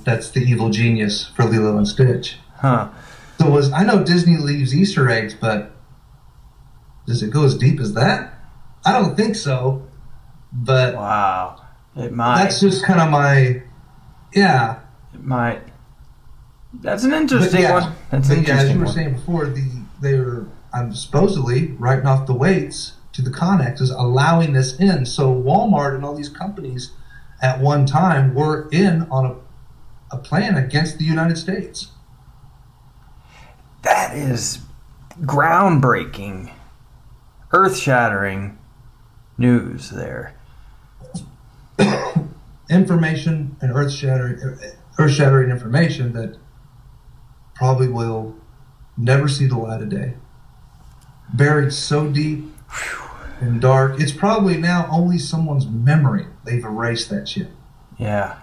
That's the evil genius for Lilo and Stitch. Huh. So I know Disney leaves Easter eggs, but does it go as deep as that? I don't think so. But wow. It might. That's just kind of my, yeah. It might. That's an interesting one. That's an interesting as you were one. saying before, they were supposedly writing off the weights to the connexes, allowing this in. So Walmart and all these companies at one time were in on a plan against the United States. That is groundbreaking, earth-shattering news there. Information and earth-shattering information that probably will never see the light of day. Buried so deep and dark, it's probably now only someone's memory. They've erased that shit. Yeah.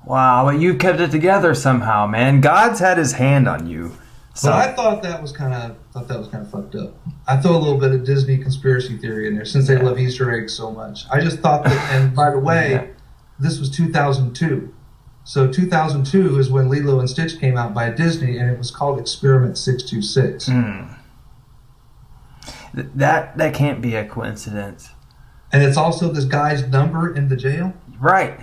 Wow, but you kept it together somehow, man. God's had his hand on you. So But I thought that was kind of fucked up. I throw a little bit of Disney conspiracy theory in there since they love Easter eggs so much. I just thought that, and by the way, this was 2002. So 2002 is when Lilo and Stitch came out by Disney, and it was called Experiment 626. That can't be a coincidence. And it's also this guy's number in the jail. Right.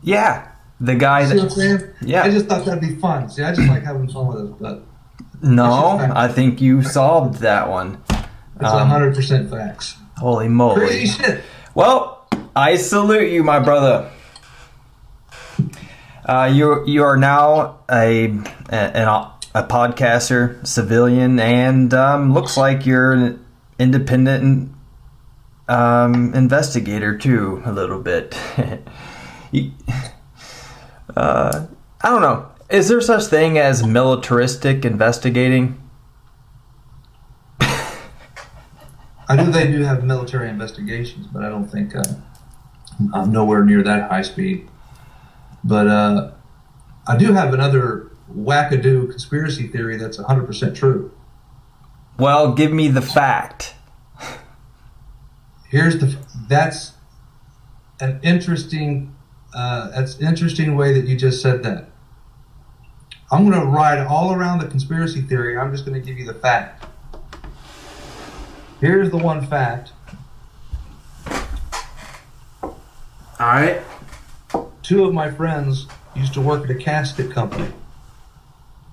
Yeah. The guy See what I'm saying? Yeah. I just thought that'd be fun. See, I just like having fun with it, but no, I think you solved that one. It's 100% facts. Holy moly. Crazy shit. Well, I salute you, my brother. You are now a podcaster, civilian, and looks like you're an independent investigator too, a little bit. I don't know. Is there such thing as militaristic investigating? I know they do have military investigations, but I don't think I'm nowhere near that high speed. But I do have another wackadoo conspiracy theory that's 100% true. Well, give me the fact. That's an interesting way that you just said that. I'm going to ride all around the conspiracy theory. I'm just going to give you the fact. Here's the one fact. All right. 2 of my friends used to work at a casket company.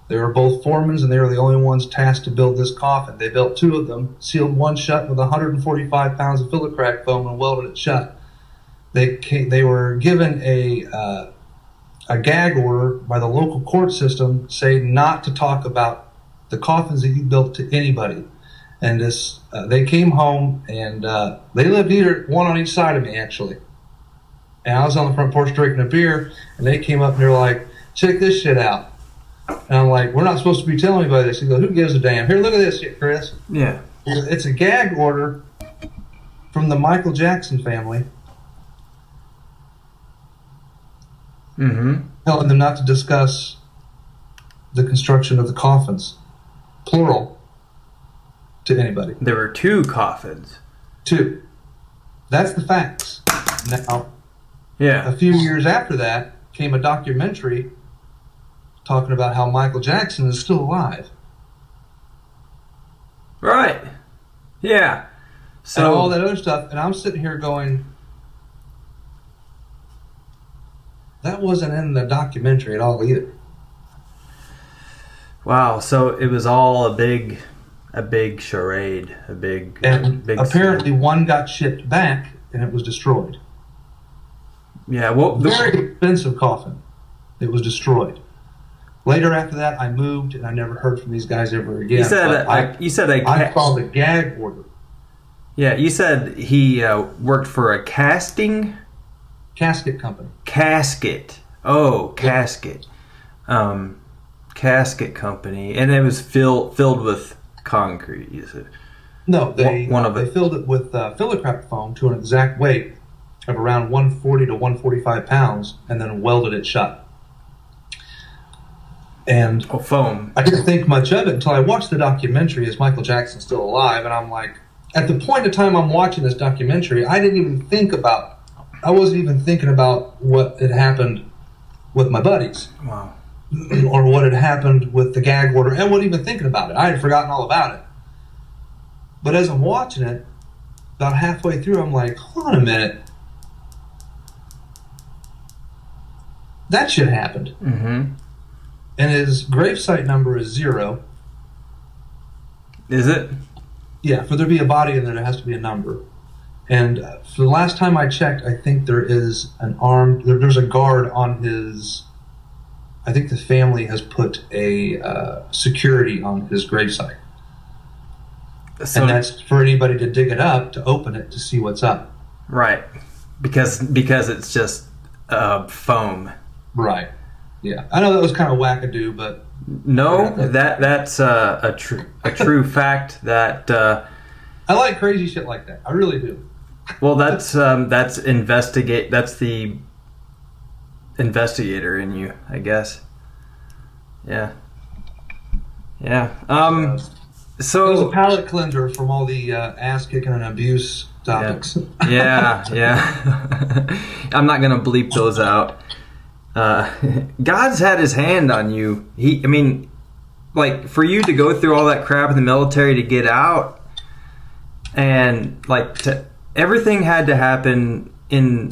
They were both foremen, and they were the only ones tasked to build this coffin. They built 2 of them, sealed one shut with 145 pounds of Filicrac foam and welded it shut. They were given a gag order by the local court system saying not to talk about the coffins that you built to anybody. And they came home, and they lived one on each side of me, actually. And I was on the front porch drinking a beer, and they came up and they're like, check this shit out. And I'm like, we're not supposed to be telling anybody this. He goes, who gives a damn? Here, look at this shit, Chris. Yeah. It's a gag order from the Michael Jackson family. Mm-hmm. Telling them not to discuss the construction of the coffins, plural, to anybody. There were 2 coffins. 2. That's the facts. Now, Yeah. a few years after that came a documentary talking about how Michael Jackson is still alive. Right. Yeah. So and all that other stuff, and I'm sitting here going, that wasn't in the documentary at all either. Wow. So it was all a big charade, a big. Apparently, one got shipped back and it was destroyed. Yeah. Well, very expensive coffin. It was destroyed. Later after that, I moved, and I never heard from these guys ever again. You said I saw the gag order. Yeah, you said he worked for a casket company. Casket. Oh, casket. Casket company, and it was filled with concrete. You said. No, they filled it with filler craft foam to an exact weight of around 140 to 145 pounds, and then welded it shut. And foam. I didn't think much of it until I watched the documentary, Is Michael Jackson Still Alive? And I'm like, at the point in time I'm watching this documentary, I wasn't even thinking about what had happened with my buddies. Wow. Or what had happened with the gag order, and wasn't even thinking about it. I had forgotten all about it. But as I'm watching it, about halfway through, I'm like, hold on a minute. That shit happened. Mm-hmm. And his gravesite number is 0. Is it? Yeah, for there to be a body in there, there has to be a number. And for the last time I checked, I think there is there's a guard on his, I think the family has put a security on his gravesite. So, and that's for anybody to dig it up, to open it, to see what's up. Right. Because it's just foam. Right. Yeah, I know that was kind of wackadoo, but no, that's a true fact. That I like crazy shit like that. I really do. Well, that's investigate. That's the investigator in you, I guess. Yeah. So it was a palate cleanser from all the ass kicking and abuse topics. Yeah. I'm not gonna bleep those out. God's had his hand on you. For you to go through all that crap in the military to get out, and everything had to happen in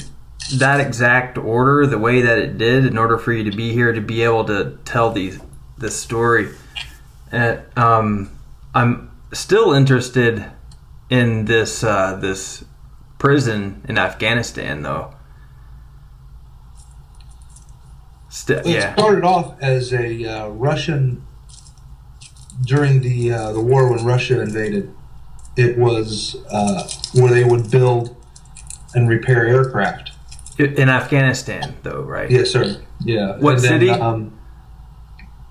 that exact order, the way that it did, in order for you to be here to be able to tell this story. And I'm still interested in this prison in Afghanistan, though. It started off as a Russian, during the war when Russia invaded. It was where they would build and repair aircraft. In Afghanistan, though, right? Yes, sir. Yeah. What city?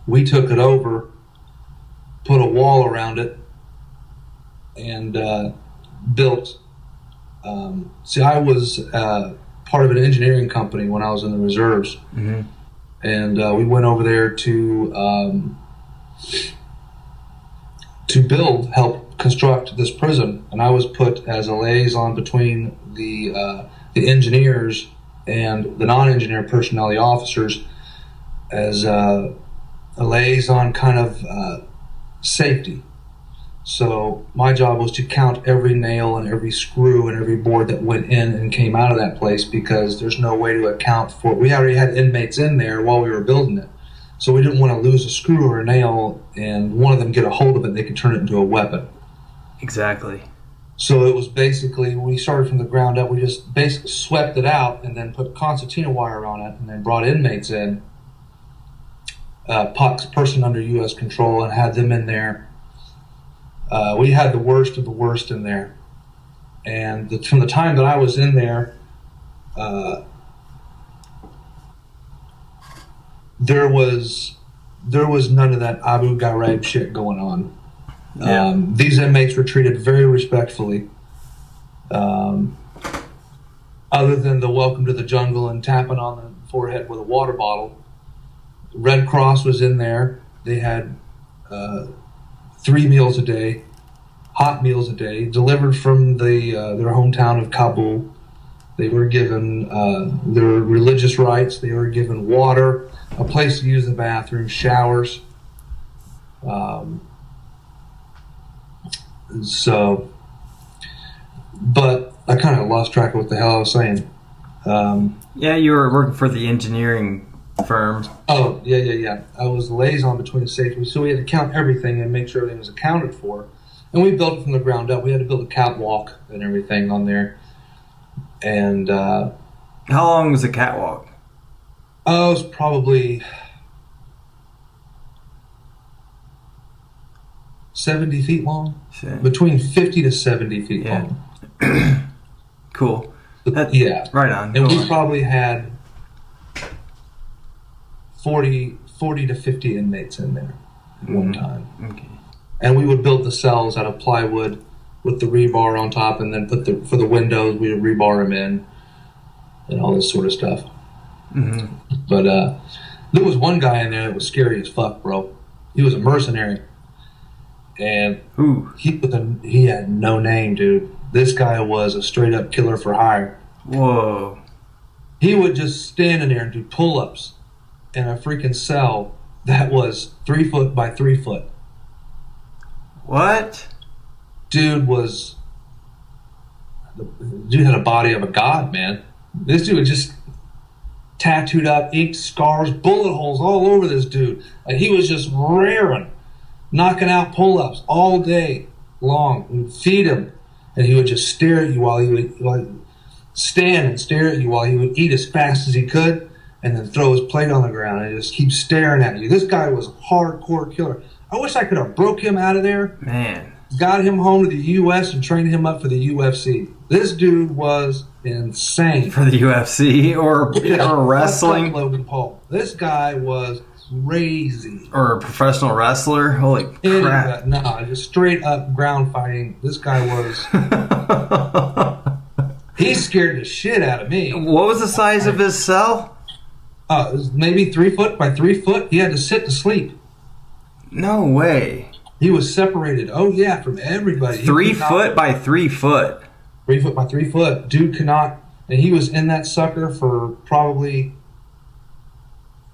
We took it over, put a wall around it, and built. I was part of an engineering company when I was in the reserves. Mm-hmm. And we went over there to help construct this prison. And I was put as a liaison between the engineers and the non-engineer personnel, the officers, as a liaison kind of safety. So my job was to count every nail and every screw and every board that went in and came out of that place, because there's no way to account for it. We already had inmates in there while we were building it. So we didn't want to lose a screw or a nail and one of them get a hold of it, they could turn it into a weapon. Exactly. So it was basically, we started from the ground up. We just basically swept it out and then put concertina wire on it and then brought inmates in, person under U.S. control, and had them in there. We had the worst of the worst in there. And from the time that I was in there, there was none of that Abu Ghraib shit going on. Yeah. These inmates were treated very respectfully. Other than the welcome to the jungle and tapping on the forehead with a water bottle. Red Cross was in there. They had 3 meals a day, hot meals a day, delivered from their hometown of Kabul. They were given their religious rights. They were given water, a place to use the bathroom, showers. But I kind of lost track of what the hell I was saying. Yeah, you were working for the engineering firm. Oh, yeah. I was the liaison between safety. So we had to count everything and make sure everything was accounted for. And we built it from the ground up. We had to build a catwalk and everything on there. And how long was the catwalk? It was probably 70 feet long. Shit. Between 50 to 70 feet long. Cool. Yeah. Right on. And we probably had 40 to 50 inmates in there at one time. Okay. And we would build the cells out of plywood with the rebar on top, and then for the windows, we would rebar them in and all this sort of stuff. Mm-hmm. But there was one guy in there that was scary as fuck, bro. He was a mercenary. And he had no name, dude. This guy was a straight up killer for hire. Whoa. He would just stand in there and do pull-ups in a freaking cell that was 3 foot by 3 foot. What? Dude had a body of a god, man. This dude was just tattooed up, ink scars, bullet holes all over this dude. Like, he was just raring, knocking out pull-ups all day long. We'd feed him, and he would just stare at you while he would stand and stare at you while he would eat as fast as he could, and then throw his plate on the ground and just keep staring at you. This guy was a hardcore killer. I wish I could have broke him out of there. Man. Got him home to the U.S. and trained him up for the UFC. This dude was insane. For the UFC or wrestling? Logan Paul. This guy was crazy. Or a professional wrestler? Holy crap. Nah, just straight up ground fighting. This guy was... He scared the shit out of me. What was the size of his cell? It was maybe 3 foot by 3 foot. He had to sit to sleep. No way. He was separated. Oh yeah, from everybody. 3 foot by 3 foot. 3 foot by 3 foot. Dude could not. And he was in that sucker for probably.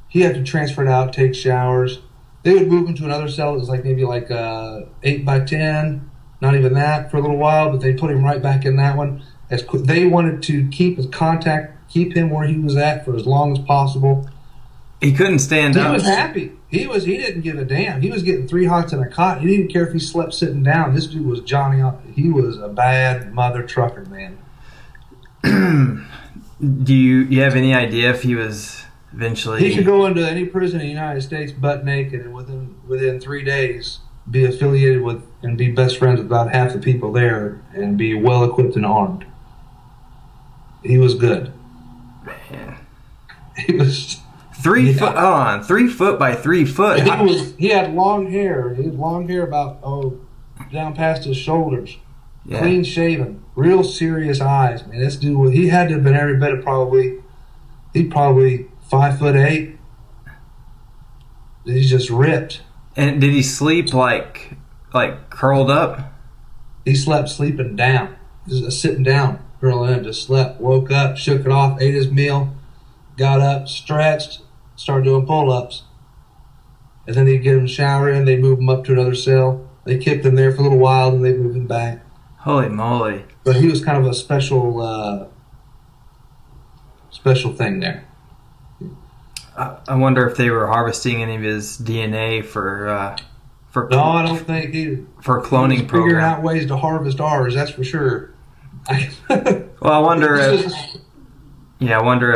He had to transfer it out, take showers. They would move him to another cell that was like maybe 8 by 10. Not even that for a little while, but they put him right back in that one. They wanted to keep his contact, keep him where he was at for as long as possible. He couldn't stand up. He was happy. He didn't give a damn. He was getting 3 hots in a cot. He didn't care if he slept sitting down. This dude was Johnny. He was a bad mother trucker, man. Do you have any idea if he was eventually... He could go into any prison in the United States butt naked and within 3 days be affiliated with and be best friends with about half the people there and be well equipped and armed. He was good. Man. He was... 3 foot, hold on, 3 foot by 3 foot. He had long hair. He had long hair about, down past his shoulders. Yeah. Clean shaven. Real serious eyes, man. This dude, he had to have been every bit of probably 5'8". He's just ripped. And did he sleep like curled up? He slept sleeping down. Just sitting down. Girl in, just slept. Woke up, shook it off, ate his meal, got up, stretched, started doing pull-ups. And then they'd get him a shower in, they'd move him up to another cell. They kept him there for a little while, and they'd move him back. Holy moly. But he was kind of a special thing there. I wonder if they were harvesting any of his DNA for No, I don't think for cloning program. Figuring out ways to harvest ours, that's for sure. Well, I wonder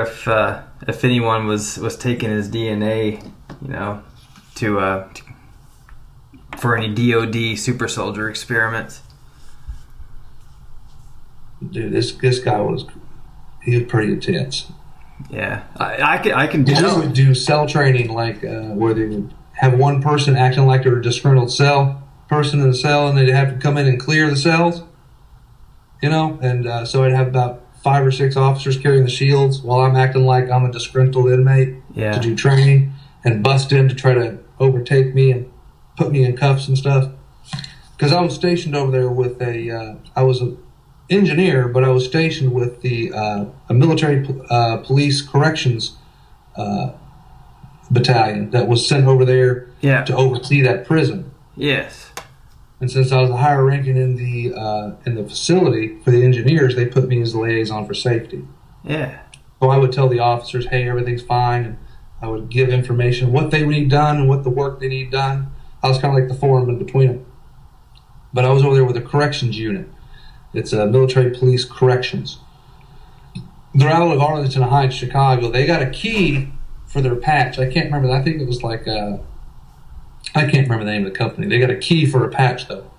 if anyone was taking his DNA, for any DOD super soldier experiments. Dude, this guy was pretty intense. Yeah, I can do. He would do cell training where they would have one person acting like they're a disgruntled person in the cell, and they'd have to come in and clear the cells. And so I'd have about 5 or 6 officers carrying the shields while I'm acting like I'm a disgruntled inmate to do training and bust in to try to overtake me and put me in cuffs and stuff. Because I was stationed over there with I was an engineer, but I was stationed with a military police corrections battalion that was sent over there to oversee that prison. Yes. And since I was a higher ranking in the facility for the engineers, they put me as the liaison for safety. Yeah. So I would tell the officers, hey, everything's fine. And I would give information, what they need done and what the work they need done. I was kind of like the foreman between them. But I was over there with a corrections unit. It's a military police corrections. They're out of Arlington Heights, Chicago. They got a key for their patch. I can't remember. I think it was I can't remember the name of the company. They got a key for a patch though,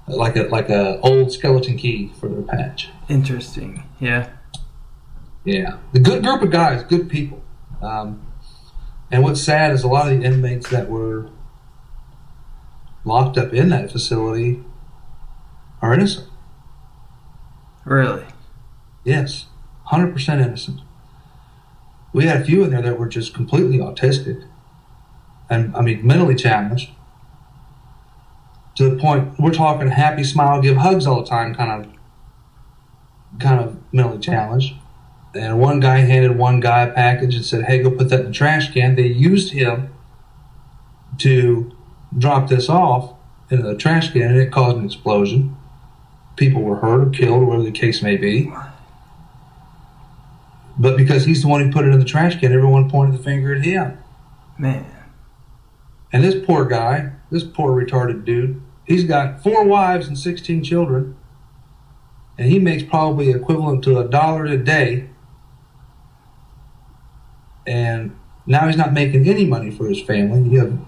like a old skeleton key for their patch. Interesting. Yeah. Yeah, the good group of guys, good people. And what's sad is a lot of the inmates that were locked up in that facility are innocent. Really? Yes, 100% innocent. We had a few in there that were just completely autistic, and I mean mentally challenged, to the point we're talking happy, smile, give hugs all the time, kind of mentally challenged. And one guy handed one guy a package and said, "Hey, go put that in the trash can." They used him to drop this off into the trash can, and it caused an explosion. People were hurt or killed, or whatever the case may be. But because he's the one who put it in the trash can, everyone pointed the finger at him. Man. And this poor guy, this poor retarded dude, he's got 4 wives and 16 children, and he makes probably equivalent to $1 a day. And now he's not making any money for his family. You have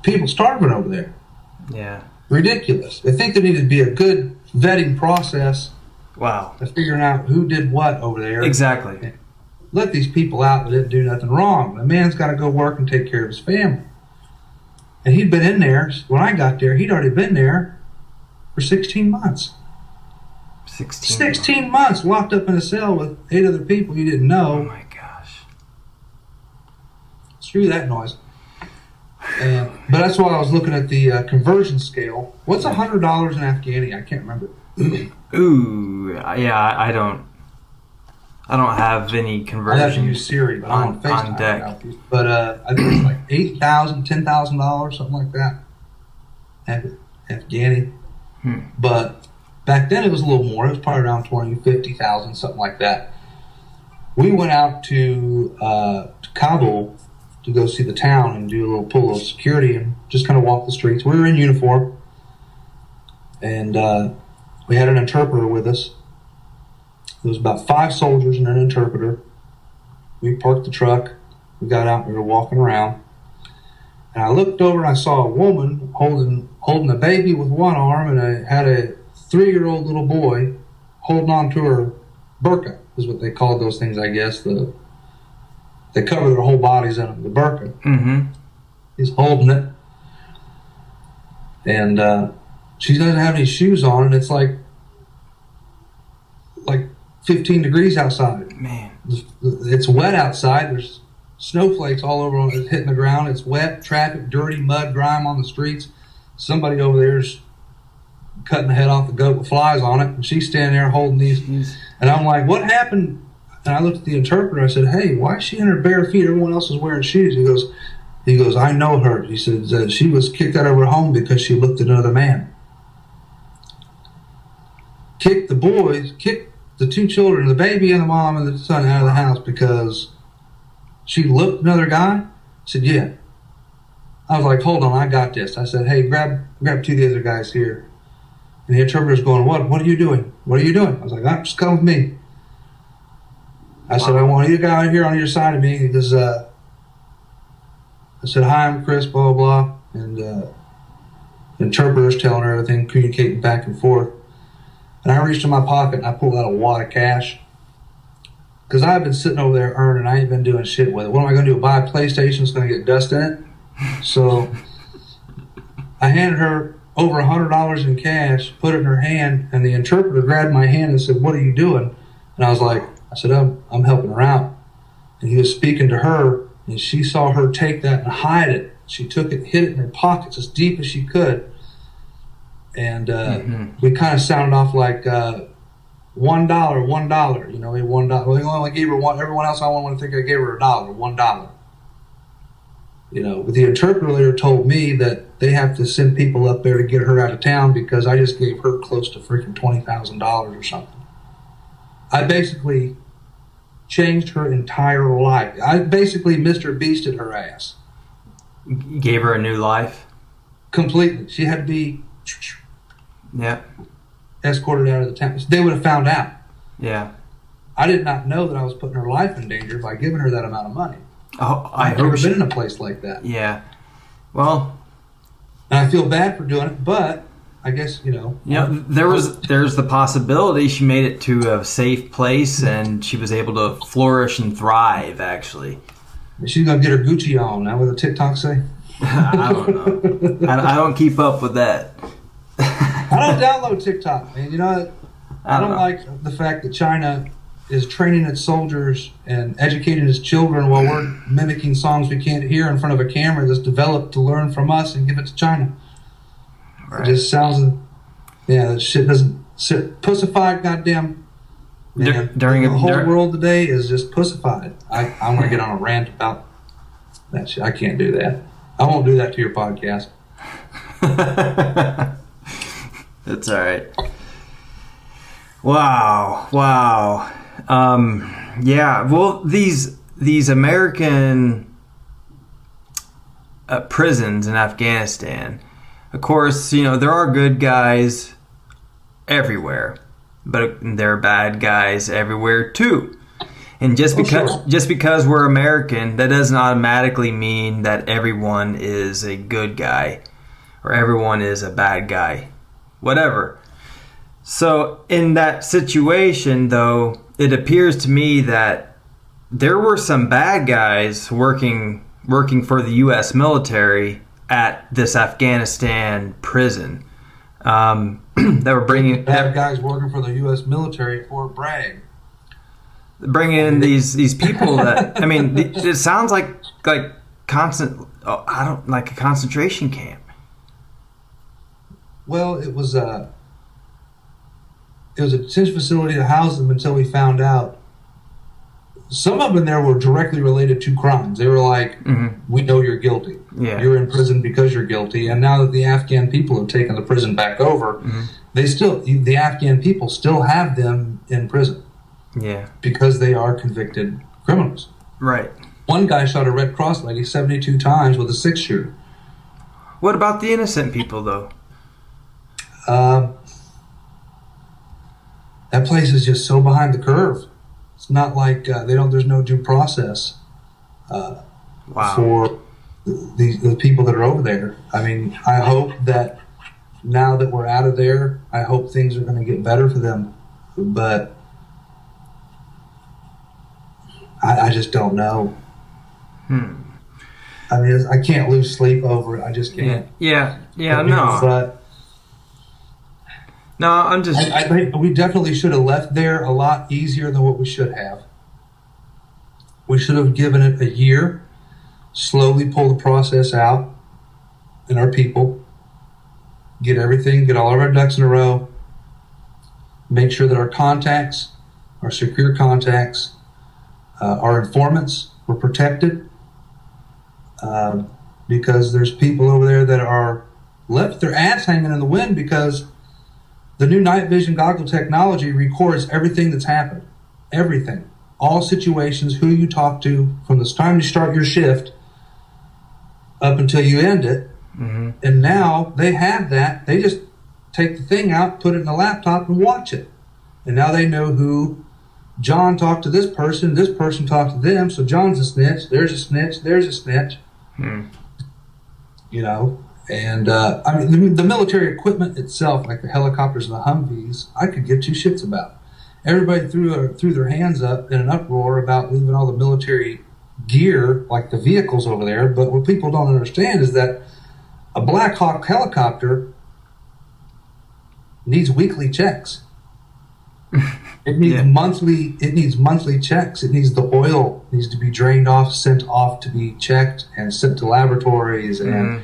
people starving over there. Yeah. Ridiculous. I think there needed to be a good vetting process. Wow. Of figuring out who did what over there. Exactly. And let these people out that didn't do nothing wrong. The man's got to go work and take care of his family. And he'd been in there, when I got there, he'd already been there for 16 months. 16 months locked up in a cell with 8 other people you didn't know. Oh my gosh. Screw that noise. But that's why I was looking at the conversion scale. What's $100 in Afghani? I can't remember. Ooh, yeah, I don't have any conversion. I have to use Siri, but I'm on FaceTime on deck. now. But I think it's like $8,000, $10,000, something like that. Afghani. But back then it was a little more. It was probably around 20, 50,000, something like that. We went out to Kabul to go see the town and do a little pull of security and just kind of walk the streets. We were in uniform, and we had an interpreter with us. There was about 5 soldiers and an interpreter. We parked the truck. We got out and we were walking around. And I looked over and I saw a woman holding a baby with one arm, and I had a 3-year-old little boy holding on to her burqa, is what they called those things, I guess. They cover their whole bodies in them, the burqa. Mm-hmm. He's holding it. And she doesn't have any shoes on, and it's like 15 degrees outside. Man. It's wet outside. There's snowflakes all over it, hitting the ground. It's wet, traffic, dirty, mud, grime on the streets. Somebody over there's cutting the head off the goat with flies on it, and she's standing there holding these. Jeez. And I'm like, what happened? And I looked at the interpreter. I said, "Hey, why is she in her bare feet? Everyone else is wearing shoes." He goes, "I know her." He said, "She was kicked out of her home because she looked at another man." Kicked the 2 children, the baby and the mom and the son, out of the house because she looked at another guy? I said, "Yeah." I was like, "Hold on, I got this." I said, "Hey, grab 2 of the other guys here." And the interpreter's going, What are you doing? What are you doing?" I was like, "Just come with me." I said, "I want you guys here on your side of me." He goes, I said, "Hi, I'm Chris, blah, blah, blah." And the interpreter's telling her everything, communicating back and forth. And I reached in my pocket and I pulled out a wad of cash. Because I've been sitting over there earning, I ain't been doing shit with it. What am I going to do? Buy a PlayStation? It's going to get dust in it? So I handed her over $100 in cash, put it in her hand, and the interpreter grabbed my hand and said, "What are you doing?" And I said, I'm helping her out. And he was speaking to her, and she saw her take that and hide it. She took it, hid it in her pockets as deep as she could. And we kind of sounded off like $1, $1. You know, $1. Well, I only gave her one. Everyone else I want to think I gave her $1. You know, but the interpreter later told me that they have to send people up there to get her out of town because I just gave her close to freaking $20,000 or something. I basically changed her entire life. I basically Mr. Beasted her ass. Gave her a new life? Completely. She had to be escorted out of the town. They would have found out. Yeah. I did not know that I was putting her life in danger by giving her that amount of money. Oh, I've never been in a place like that. Yeah. Well, And I feel bad for doing it, but I guess, there's the possibility she made it to a safe place and she was able to flourish and thrive, actually. She's going to get her Gucci on. Now, what the TikTok say? I don't know. I don't keep up with that. I don't download TikTok, man. I don't like the fact that China is training its soldiers and educating its children while we're mimicking songs we can't hear in front of a camera that's developed to learn from us and give it to China. Right. It just sounds, that shit doesn't sit. Pussified, goddamn. Man, the whole world today is just pussified. I'm going to get on a rant about that shit. I can't do that. I won't do that to your podcast. That's all right. Wow. Well, these American prisons in Afghanistan, of course, there are good guys everywhere, but there are bad guys everywhere too. And just because we're American, that doesn't automatically mean that everyone is a good guy or everyone is a bad guy, whatever. So in that situation, though, it appears to me that there were some bad guys working for the U.S. military at this Afghanistan prison that were bringing bad guys working for the U.S. military at Fort Bragg, bringing in these people that it sounds like constant. I don't like a concentration camp. Well, it was a detention facility to house them until we found out. Some of them there were directly related to crimes. They were like, we know you're guilty. Yeah. You're in prison because you're guilty. And now that the Afghan people have taken the prison back over, the Afghan people still have them in prison. Yeah. Because they are convicted criminals. Right. One guy shot a Red Cross lady 72 times with a 6-shooter. What about the innocent people, though? That place is just so behind the curve. It's not like there's no due process for the people that are over there. I hope that now that we're out of there, I hope things are going to get better for them. But I just don't know. I can't lose sleep over it. I just can't. Yeah, no. But no, I'm just... I think we definitely should have left there a lot easier than what we should have. We should have given it a year, slowly pull the process out in our people, get all of our ducks in a row, make sure that our contacts, our secure contacts, our informants were protected, because there's people over there that are left their ass hanging in the wind because the new night vision goggle technology records everything that's happened. Everything. All situations, who you talk to, from the time you start your shift up until you end it. And now they have that. They just take the thing out, put it in the laptop, and watch it. And now they know who John talked to this person talked to them, so John's a snitch, there's a snitch. And the military equipment itself, like the helicopters and the Humvees, I could give two shits about. Everybody threw their hands up in an uproar about leaving all the military gear, like the vehicles over there. But what people don't understand is that a Black Hawk helicopter needs weekly checks. It needs monthly checks. It needs the oil needs to be drained off, sent off to be checked, and sent to laboratories. And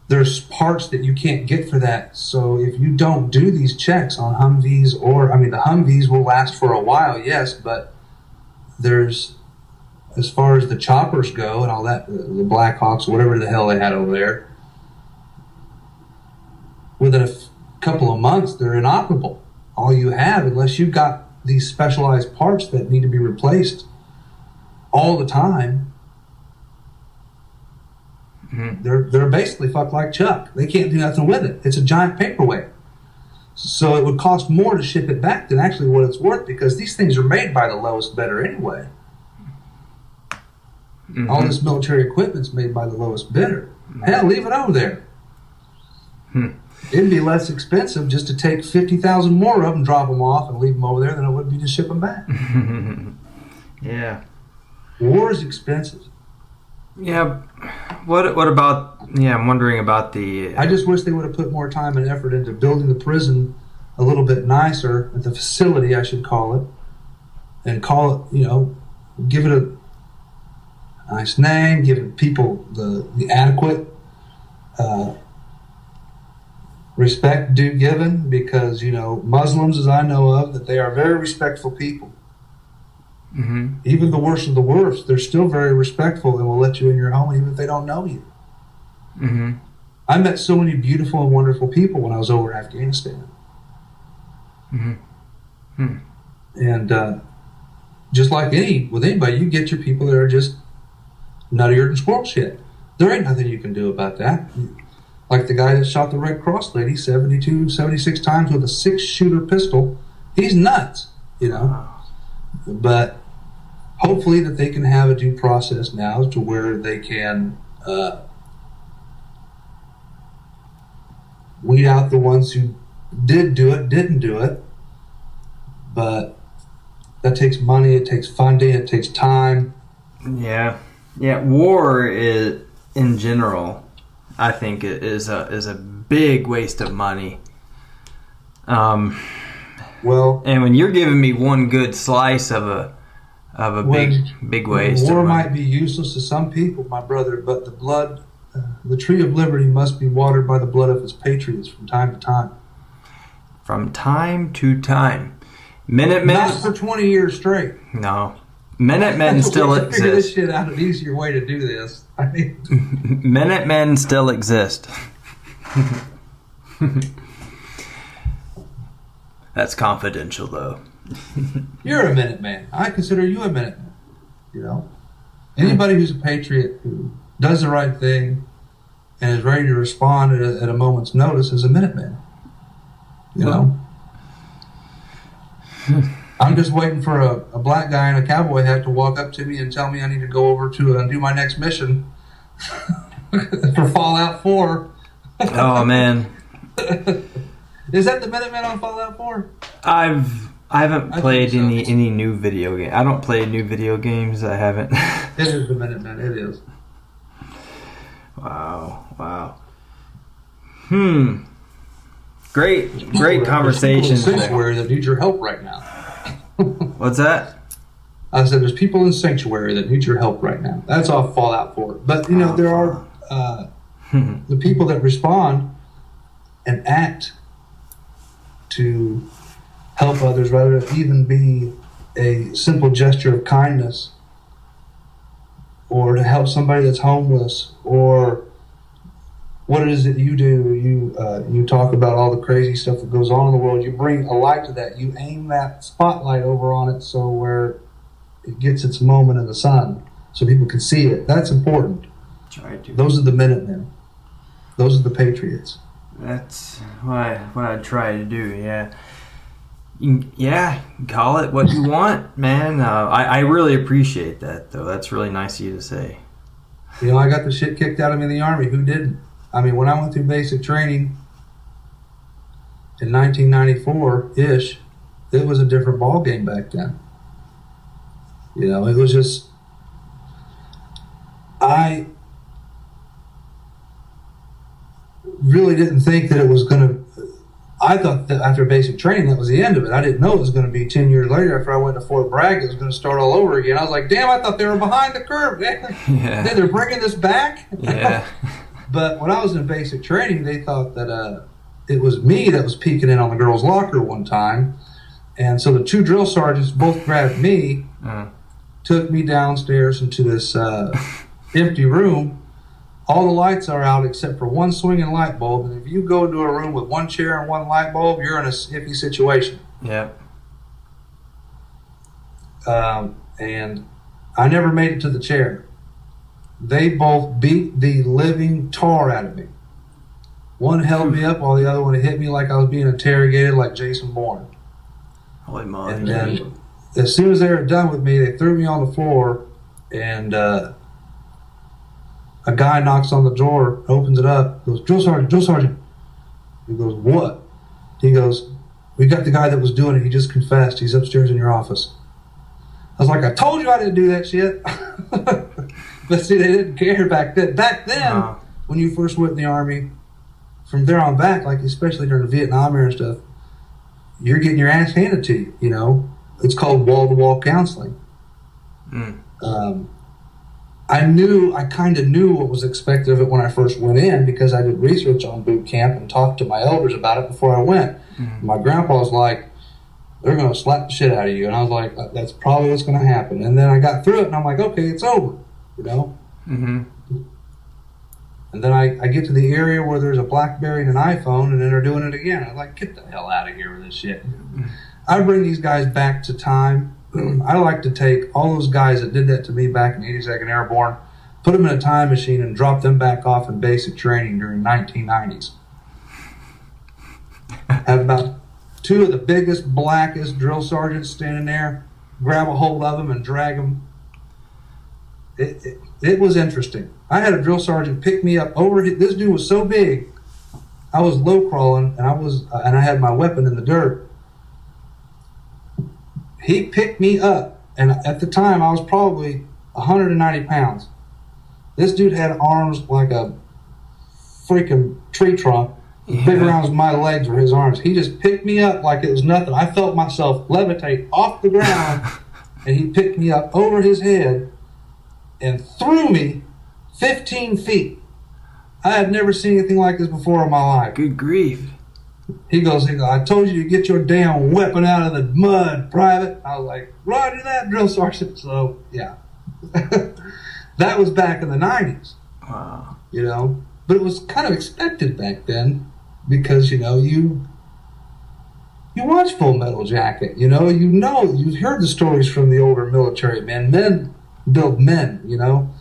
there's parts that you can't get for that. So if you don't do these checks on Humvees, the Humvees will last for a while, yes, but there's, as far as the choppers go and all that, the Black Hawks, whatever the hell they had over there, within a couple of months, they're inoperable. All you have, unless you've got these specialized parts that need to be replaced all the time, they're basically fucked like Chuck. They can't do nothing with it. It's a giant paperweight. So it would cost more to ship it back than actually what it's worth, because these things are made by the lowest bidder anyway. All this military equipment's made by the lowest bidder. Hell, leave it over there. It'd be less expensive just to take 50,000 more of them, drop them off, and leave them over there than it would be to ship them back. Yeah. War is expensive. Yeah. What about? Yeah, I'm wondering about the. I just wish they would have put more time and effort into building the prison a little bit nicer, the facility, I should call it, and call it, give it a nice name, give people the adequate respect due given, because Muslims, as I know of, that they are very respectful people. Mm-hmm. Even the worst of the worst, they're still very respectful and will let you in your home even if they don't know you. Mm-hmm. I met so many beautiful and wonderful people when I was over in Afghanistan. Mm-hmm. And just like with anybody, you get your people that are just nuttier than squirrel shit. There ain't nothing you can do about that. Like the guy that shot the Red Cross lady 76 times with a 6-shooter pistol. He's nuts, Wow. But hopefully that they can have a due process now to where they can weed out the ones who didn't do it. But that takes money, it takes funding, it takes time. Yeah. War is, in general, I think it is a big waste of money. Well, and when you're giving me one good slice of a big waste, war of money. might be useless to some people, my brother, but the tree of liberty must be watered by the blood of its patriots from time to time. From time to time. Minutemen. Not for 20 years straight. No. Minutemen still Figure this exist. shit out, an easier way to do this. I mean, Minutemen still exist. That's confidential, though. you're a Minuteman. I consider you a Minuteman. Anybody who's a patriot who does the right thing and is ready to respond at a moment's notice is a Minuteman. I'm just waiting for a black guy in a cowboy hat to walk up to me and tell me I need to go over to and do my next mission for Fallout 4. Oh, man. Is that the Minutemen on Fallout 4? I haven't played so. any new video game. I don't play new video games. I haven't. It is the Minutemen. It is. Wow. Great conversations. There's people in Sanctuary that need your help right now. What's that? I said there's people in Sanctuary that need your help right now. That's off Fallout 4. But, there are the people that respond and act to help others, rather than even be a simple gesture of kindness, or to help somebody that's homeless, or what it is that you do. You talk about all the crazy stuff that goes on in the world. You bring a light to that. You aim that spotlight over on it so where it gets its moment in the sun so people can see it. That's important. Try to. Those are the Minutemen. Those are the patriots. That's what I try to do, yeah. Yeah, call it what you want, man. I really appreciate that, though. That's really nice of you to say. I got the shit kicked out of me in the Army. Who didn't? I mean, when I went through basic training in 1994-ish, it was a different ball game back then. It was just... I really didn't think that it was going to... I thought that after basic training, that was the end of it. I didn't know it was going to be 10 years later after I went to Fort Bragg, it was going to start all over again. I was like, damn, I thought they were behind the curve. Yeah. They're bringing this back? Yeah. But when I was in basic training, they thought that it was me that was peeking in on the girls' locker one time. And so the two drill sergeants both grabbed me, took me downstairs into this empty room. All the lights are out except for one swinging light bulb. And if you go into a room with one chair and one light bulb, you're in a iffy situation. Yeah. And I never made it to the chair. They both beat the living tar out of me. One held me up while the other one hit me like I was being interrogated like Jason Bourne. Holy moly. And then as soon as they were done with me, they threw me on the floor and a guy knocks on the door, opens it up, goes, drill sergeant, drill sergeant. He goes, what? He goes, we got the guy that was doing it. He just confessed. He's upstairs in your office. I was like, I told you I didn't do that shit. But see, they didn't care back then. Back then, when you first went in the Army, from there on back, like especially during the Vietnam era and stuff, you're getting your ass handed to you, you know. It's called wall-to-wall counseling. I kind of knew what was expected of it when I first went in because I did research on boot camp and talked to my elders about it before I went. My grandpa was like, they're going to slap the shit out of you. And I was like, that's probably what's going to happen. And then I got through it and I'm like, okay, it's over, you know. And then I get to the area where there's a BlackBerry and an iPhone, and then they're doing it again. I'm like, get the hell out of here with this shit. I bring these guys back to time. I like to take all those guys that did that to me back in 82nd Airborne, put them in a time machine and drop them back off in basic training during 1990s. Have about two of the biggest, blackest drill sergeants standing there, grab a hold of them and drag them. It was interesting. I had a drill sergeant pick me up over. This dude was so big, I was low crawling, and I had my weapon in the dirt. He picked me up, and at the time I was probably 190 pounds. This dude had arms like a freaking tree trunk. As big around as my legs were his arms. He just picked me up like it was nothing. I felt myself levitate off the ground, and he picked me up over his head and threw me 15 feet. I had never seen anything like this before in my life. Good grief. He goes, I told you to get your damn weapon out of the mud, Private. I was like, roger that, drill sergeant. So, yeah. That was back in the 90s. Wow. You know, but it was kind of expected back then because, you know, you watch Full Metal Jacket, you've heard the stories from the older military men. Men build men, you know.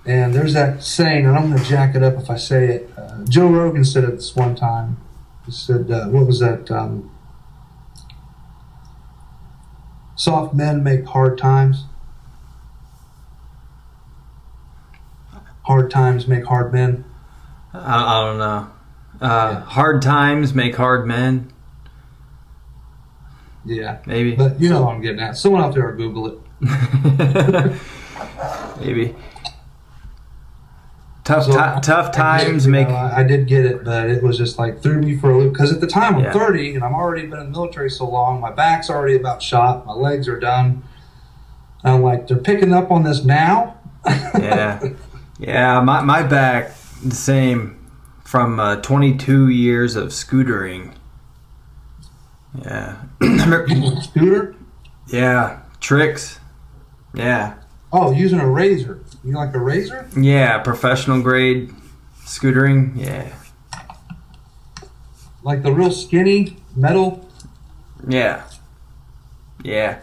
And there's that saying, and I'm going to jack it up if I say it. Joe Rogan said it this one time. He said, what was that? Soft men make hard times. Hard times make hard men. I don't know. Hard times make hard men. Yeah. Maybe. But you know what I'm getting at. Someone out there will Google it. Maybe. Tough times make... I did get it, but it was just like threw me for a loop. Because at the time I'm 30, and I'm already been in the military so long, my back's already about shot, my legs are done. And I'm like, they're picking up on this now? Yeah, my back, the same from 22 years of scootering. Yeah. Scooter? Yeah, tricks. Yeah. Oh, using a razor. You like a razor? Yeah, professional grade scootering. Yeah. Like the real skinny metal? Yeah. Yeah.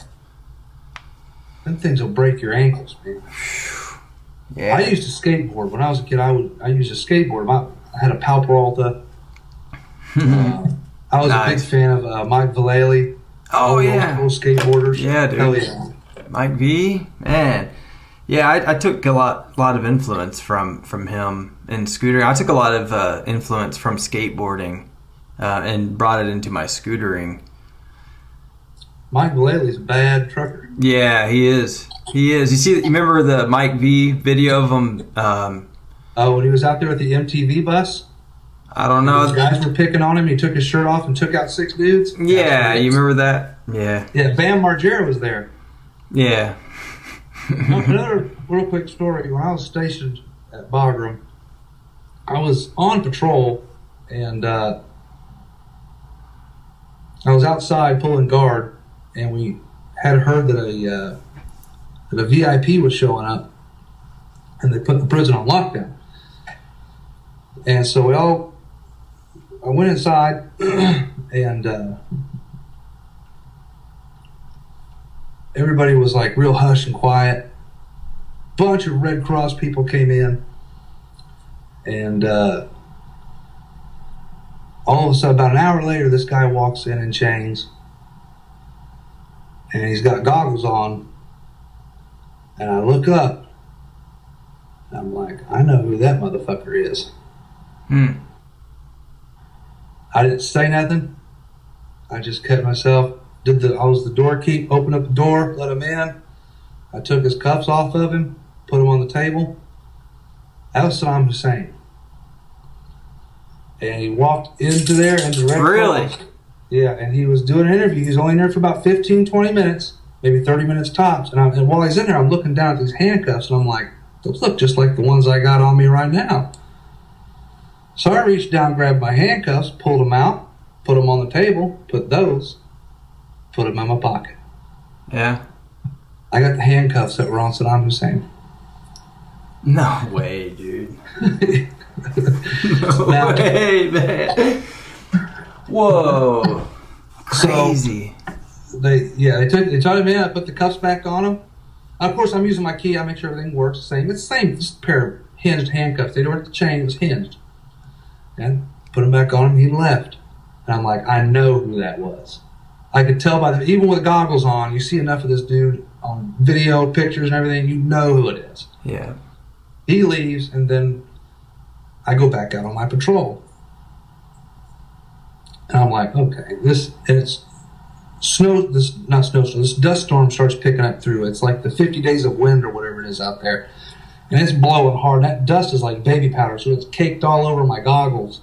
Them things will break your ankles, man. Yeah. I used to skateboard. When I was a kid, I used a skateboard. I had a Pal Peralta. I was a big fan of Mike Vallely. Oh, yeah. Those skateboarders. Yeah, dude. Hell yeah. Mike V, man. Yeah, I took a lot of influence from him in scootering. I took a lot of influence from skateboarding and brought it into my scootering. Mike Vallely's a bad trucker. Yeah, he is. You remember the Mike V video of him? When he was out there with the MTV bus? I don't know. Those guys were picking on him. He took his shirt off and took out 6 dudes. Yeah, you remember that? Yeah. Yeah, Bam Margera was there. Yeah. Another real quick story. When I was stationed at Bardeu, I was on patrol, and I was outside pulling guard, and we had heard that a VIP was showing up, and they put the prison on lockdown. And so I went inside, and everybody was like real hush and quiet. Bunch of Red Cross people came in, and all of a sudden, about an hour later, this guy walks in chains, and he's got goggles on, and I look up, I'm like, I know who that motherfucker is. Hmm. I didn't say nothing. I just kept myself. I was the doorkeep. Opened up the door, let him in. I took his cuffs off of him, put him on the table. That was Saddam Hussein. And he walked into there and directly. Really? Yeah, and he was doing an interview. He was only in there for about 15, 20 minutes, maybe 30 minutes tops. And while he's in there, I'm looking down at these handcuffs, and I'm like, those look just like the ones I got on me right now. So I reached down, grabbed my handcuffs, pulled them out, put them on the table, put them in my pocket. Yeah. I got the handcuffs that were on Saddam Hussein. No way, dude. Now, way, man. Whoa. Crazy. So they took him in. I put the cuffs back on him. Of course, I'm using my key. I make sure everything works the same. It's the same. Just a pair of hinged handcuffs. They don't have the chain. It was hinged. And put him back on him. He left. And I'm like, I know who that was. I could tell by even with goggles on, you see enough of this dude on video, pictures, and everything. You know who it is. Yeah. He leaves, and then I go back out on my patrol. And I'm like, okay, this dust storm starts picking up through. It's like the 50 days of wind or whatever it is out there. And it's blowing hard. And that dust is like baby powder. So it's caked all over my goggles.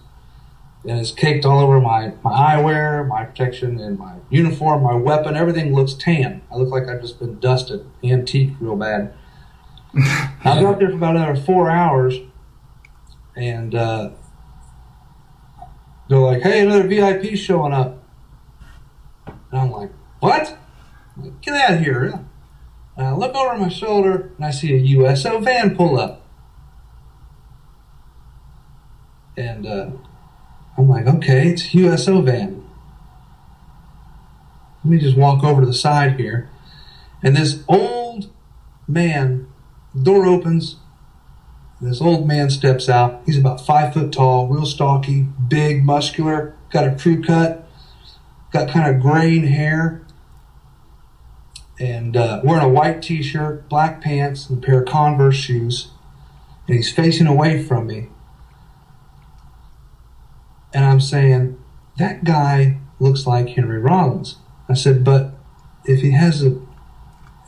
And it's caked all over my eyewear, my protection, and my uniform, my weapon. Everything looks tan. I look like I've just been dusted, antiqued real bad. I was out there for about another 4 hours. And they're like, hey, another VIP's showing up. And I'm like, what? I'm like, get out of here. And I look over my shoulder, and I see a USO van pull up. And I'm like, okay, it's a USO van. Let me just walk over to the side here. And this old man, the door opens, and this old man steps out. He's about 5 foot tall, real stocky, big, muscular, got a crew cut, got kind of graying hair, and wearing a white t-shirt, black pants, and a pair of Converse shoes. And he's facing away from me. And I'm saying, that guy looks like Henry Rollins. I said, but if he has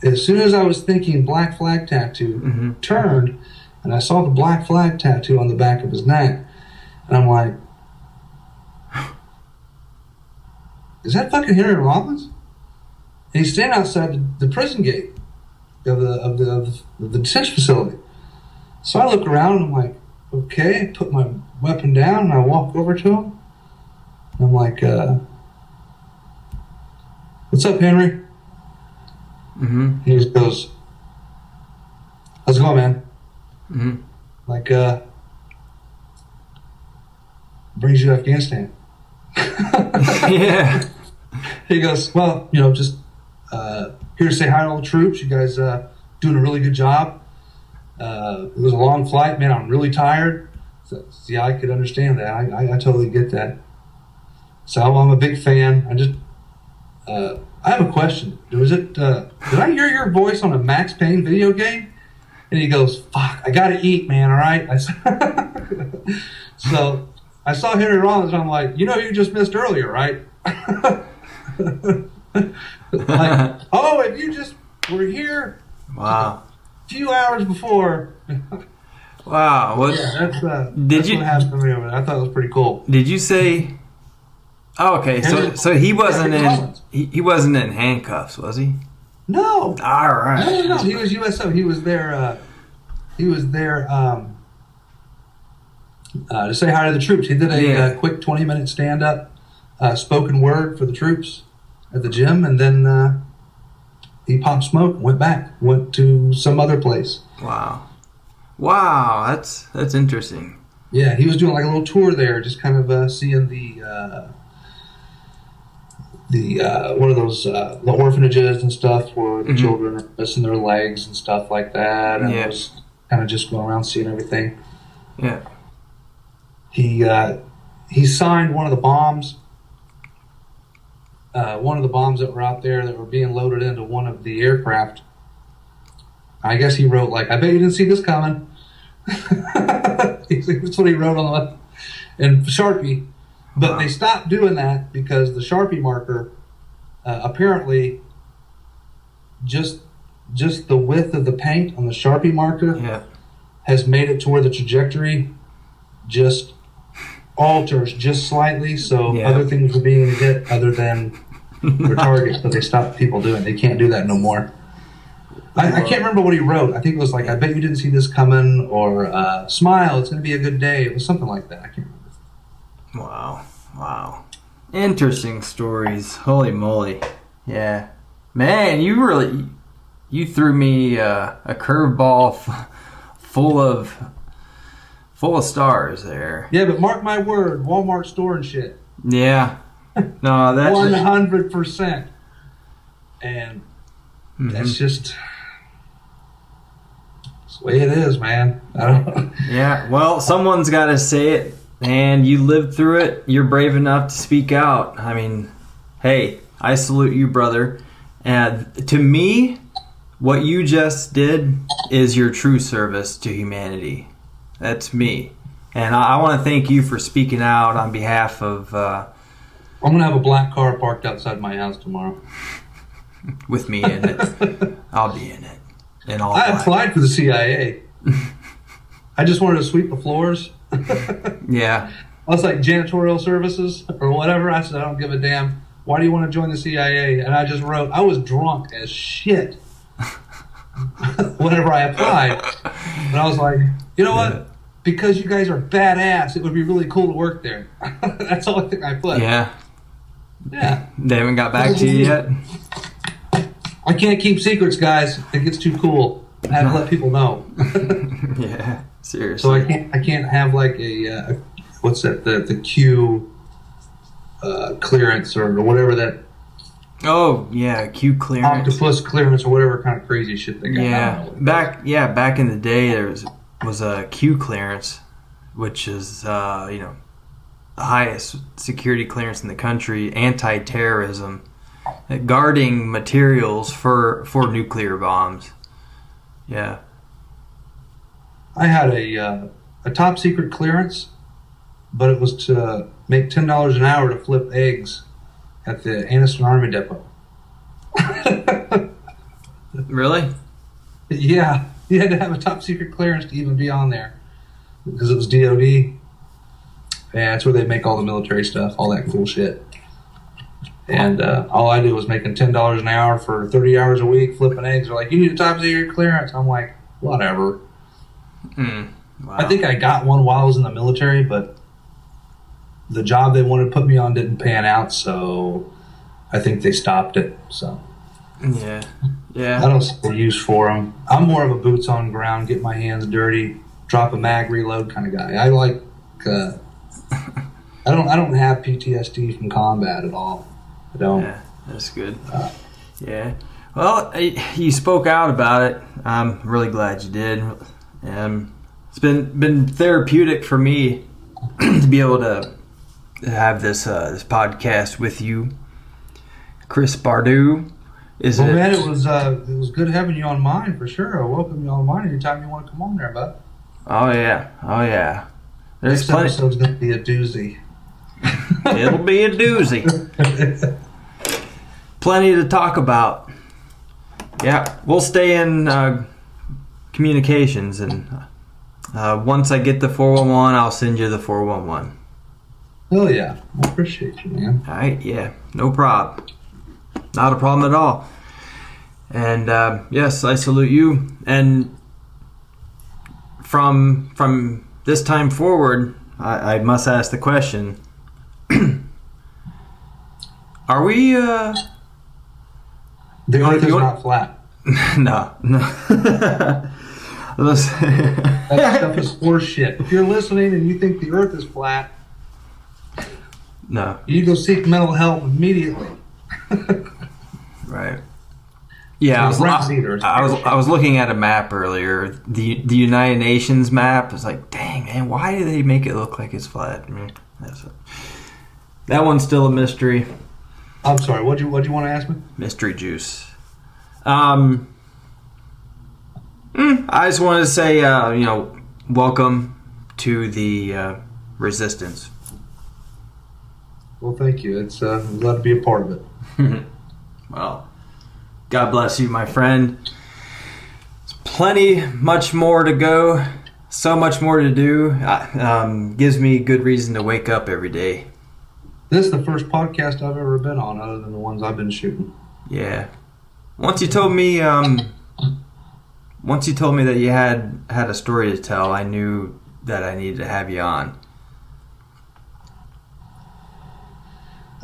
as soon as I was thinking black flag tattoo, turned, and I saw the black flag tattoo on the back of his neck, and I'm like, is that fucking Henry Rollins? And he's standing outside the prison gate of the detention facility. So I look around and I'm like, okay, I put my weapon down and I walk over to him. And I'm like, what's up, Henry? And he just goes, how's it going, man? Like, brings you to Afghanistan. Yeah. He goes, well, just here to say hi to all the troops. You guys doing a really good job. It was a long flight, man. I'm really tired. So, yeah, I could understand that. I totally get that. So I'm a big fan. I have a question. Did I hear your voice on a Max Payne video game? And he goes, fuck, I gotta eat, man, all right? So I saw Henry Rollins, and I'm like, who you just missed earlier, right? Like, oh, if you just were here Wow. a few hours before. Wow. What? Yeah, that's what you happened to me over there. I thought it was pretty cool. Did you say? Oh, okay. So he wasn't he wasn't in handcuffs, was he? No. All right. No. He was USO. He was there. To say hi to the troops. He did a quick 20-minute stand-up spoken word for the troops at the gym, and then he popped smoke and went to some other place. Wow, that's interesting. Yeah, he was doing like a little tour there, just kind of seeing the one of those the orphanages and stuff where the children are missing their legs and stuff like that, and was kind of just going around seeing everything. Yeah. He signed one of the bombs. One of the bombs that were out there that were being loaded into one of the aircraft. I guess he wrote, like, I bet you didn't see this coming. That's what he wrote on in Sharpie. But they stopped doing that because the Sharpie marker apparently just the width of the paint on the Sharpie marker has made it to where the trajectory just alters just slightly, so other things were being hit other than their targets, but they stopped people doing it. They can't do that no more. I can't remember what he wrote. I think it was like, I bet you didn't see this coming, or smile, it's going to be a good day. It was something like that. I can't remember. Wow. Interesting stories. Holy moly. Yeah. Man, you threw me a curveball full of stars there. Yeah, but mark my word, Walmart store and shit. Yeah. No, that's 100%. And that's just the way it is, man. I don't know. Yeah, well, someone's got to say it, and you lived through it. You're brave enough to speak out. I mean, hey, I salute you, brother. And to me, what you just did is your true service to humanity. That's me. And I want to thank you for speaking out on behalf of... I'm going to have a black car parked outside my house tomorrow. With me in it. I'll be in it. And I applied for the CIA. I just wanted to sweep the floors. Yeah. I was like, janitorial services or whatever. I said, I don't give a damn. Why do you want to join the CIA? And I just wrote, I was drunk as shit whenever I applied. And I was like, you know what? Because you guys are badass, it would be really cool to work there. That's all I think I put. Yeah. Yeah. They haven't got back to you yet? I can't keep secrets, guys. It gets too cool. I have to let people know. Yeah, seriously. So I can't have like a what's that, the Q clearance or whatever that. Oh yeah, Q clearance, octopus clearance, or whatever kind of crazy shit they got. Back in the day, there was a Q clearance, which is the highest security clearance in the country, anti-terrorism, guarding materials for nuclear bombs. Yeah. I had a top secret clearance, but it was to make $10 an hour to flip eggs at the Afghanistan Army Depot. Really? Yeah. You had to have a top secret clearance to even be on there because it was DOD. Yeah, that's where they make all the military stuff, all that cool shit. And all I did was making $10 an hour for 30 hours a week, flipping eggs. They're like, you need a top secret clearance. I'm like, whatever. Wow. I think I got one while I was in the military, but the job they wanted to put me on didn't pan out, so I think they stopped it. So yeah. I don't see the use for them. I'm more of a boots on ground, get my hands dirty, drop a mag, reload kind of guy. I like. I don't have PTSD from combat at all. I don't. Yeah, that's good. Yeah. Well, you spoke out about it. I'm really glad you did. It's been therapeutic for me to be able to have this podcast with you, Chris Bardeu. Man, it was good having you on mine for sure. I welcome you on mine anytime you want to come on there, bud. Oh yeah. There's This episode's going to be a doozy. It'll be a doozy. Plenty to talk about. Yeah, we'll stay in communications, and once I get the 411, I'll send you the 411. Hell yeah. I appreciate you, man. All right, yeah, no problem. Not a problem at all. And yes, I salute you. And from this time forward, I must ask the question: are we? The Earth is not flat. No. That stuff is horse shit. If you're listening and you think the Earth is flat, no, you go seek mental help immediately. Right. Yeah, I was looking at a map earlier. The United Nations map. It's like, dang man, why do they make it look like it's flat? I mean, that one's still a mystery. I'm sorry. What'd you want to ask me? Mystery juice. I just wanted to say, welcome to the resistance. Well, thank you. It's I'm glad to be a part of it. Well, God bless you, my friend. There's much more to go. So much more to do. Gives me good reason to wake up every day. This is the first podcast I've ever been on, other than the ones I've been shooting. Yeah. Once you told me that you had a story to tell, I knew that I needed to have you on.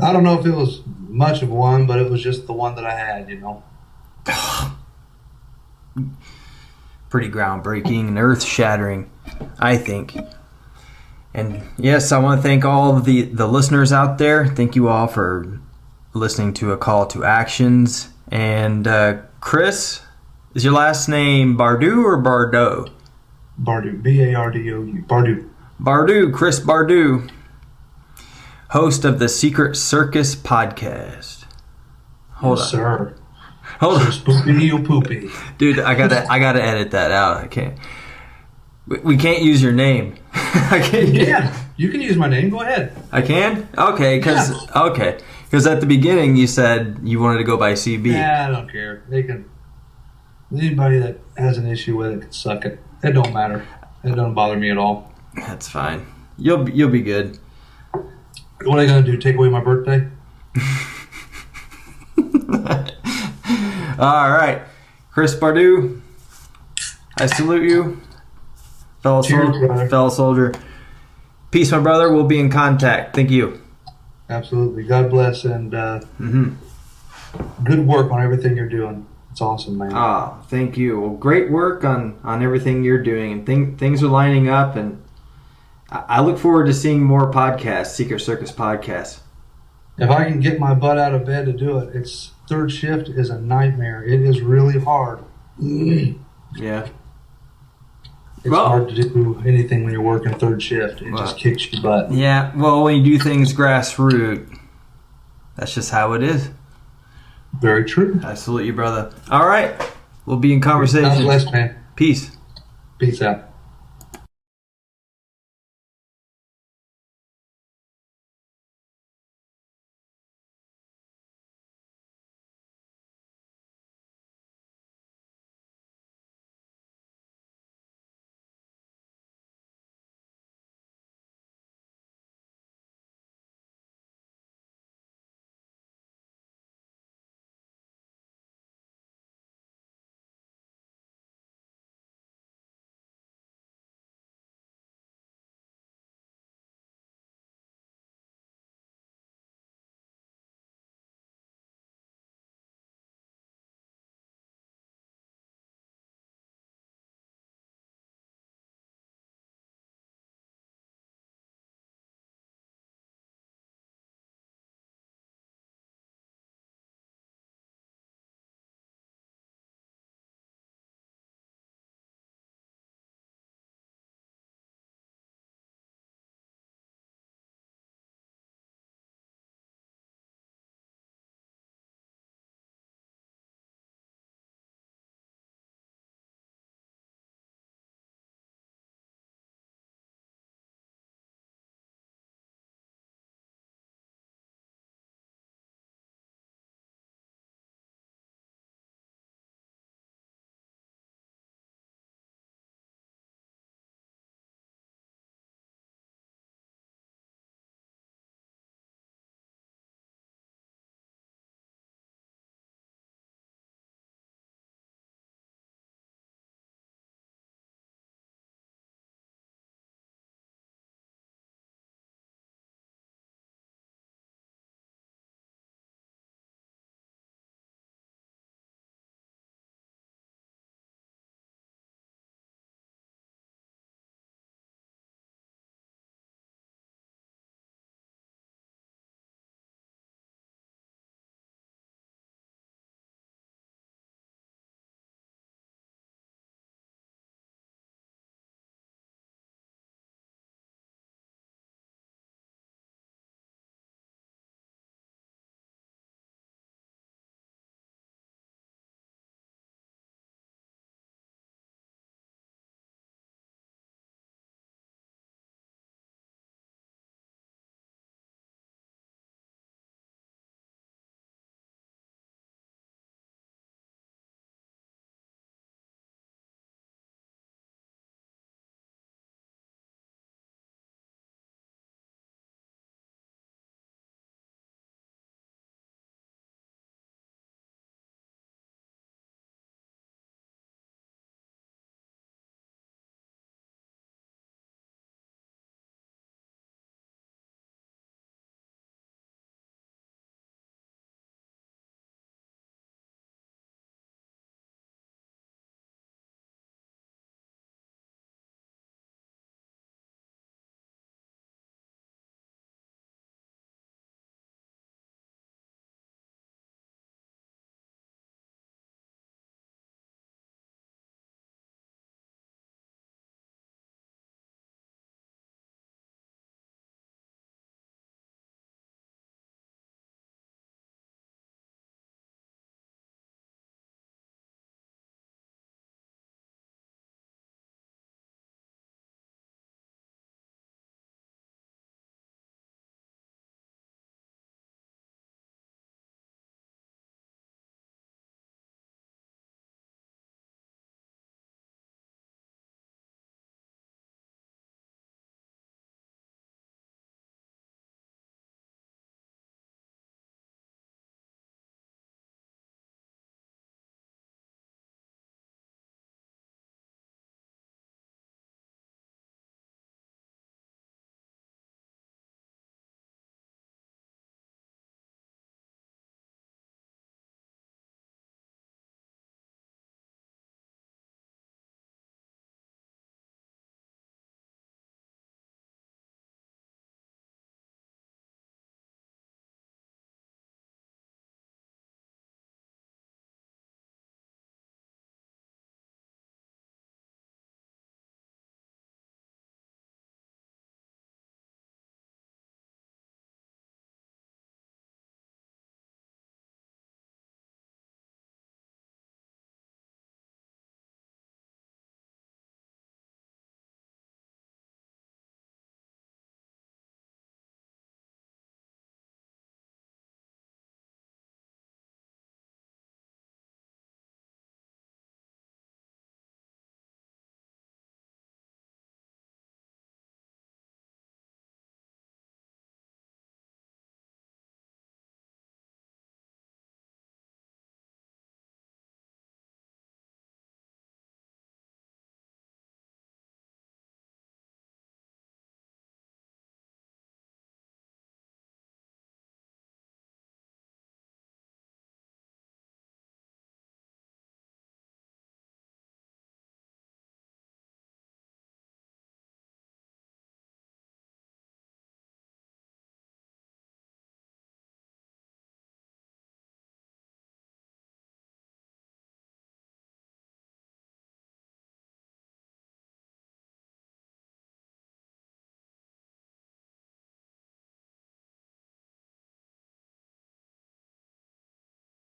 I don't know if it was much of one, but it was just the one that I had, Pretty groundbreaking and earth-shattering, I think. And yes, I want to thank all of the listeners out there. Thank you all for listening to A Call to Actions. And Chris, is your last name Bardeu or Bardeu? Bardeu, Bardou. Bardeu. Bardeu, Chris Bardeu, host of the Secret Circus podcast. Hold on, sir. Hold on, spoopy or poopy, dude. I gotta edit that out. I can't. We can't use your name. I can't. Yeah, you can use my name. Go ahead. I can. Okay, because at the beginning you said you wanted to go by CB. Yeah, I don't care. They can. Anybody that has an issue with it can suck it. It don't matter. It doesn't bother me at all. That's fine. You'll be good. What are they gonna do? Take away my birthday? All right, Chris Bardeu, I salute you, fellow soldier. Peace, my brother. We'll be in contact. Thank you. Absolutely. God bless, and good work on everything you're doing. It's awesome, man. Thank you. Well, great work on everything you're doing, and things are lining up, and I look forward to seeing more podcasts, Secret Circus podcasts. If I can get my butt out of bed to do it, it's third shift is a nightmare. It is really hard. Yeah. It's hard to do anything when you're working third shift. It just kicks your butt. Yeah. Well, when you do things grassroots, that's just how it is. Very true. I salute you, brother. All right. We'll be in conversation. God bless, man. Peace. Peace out.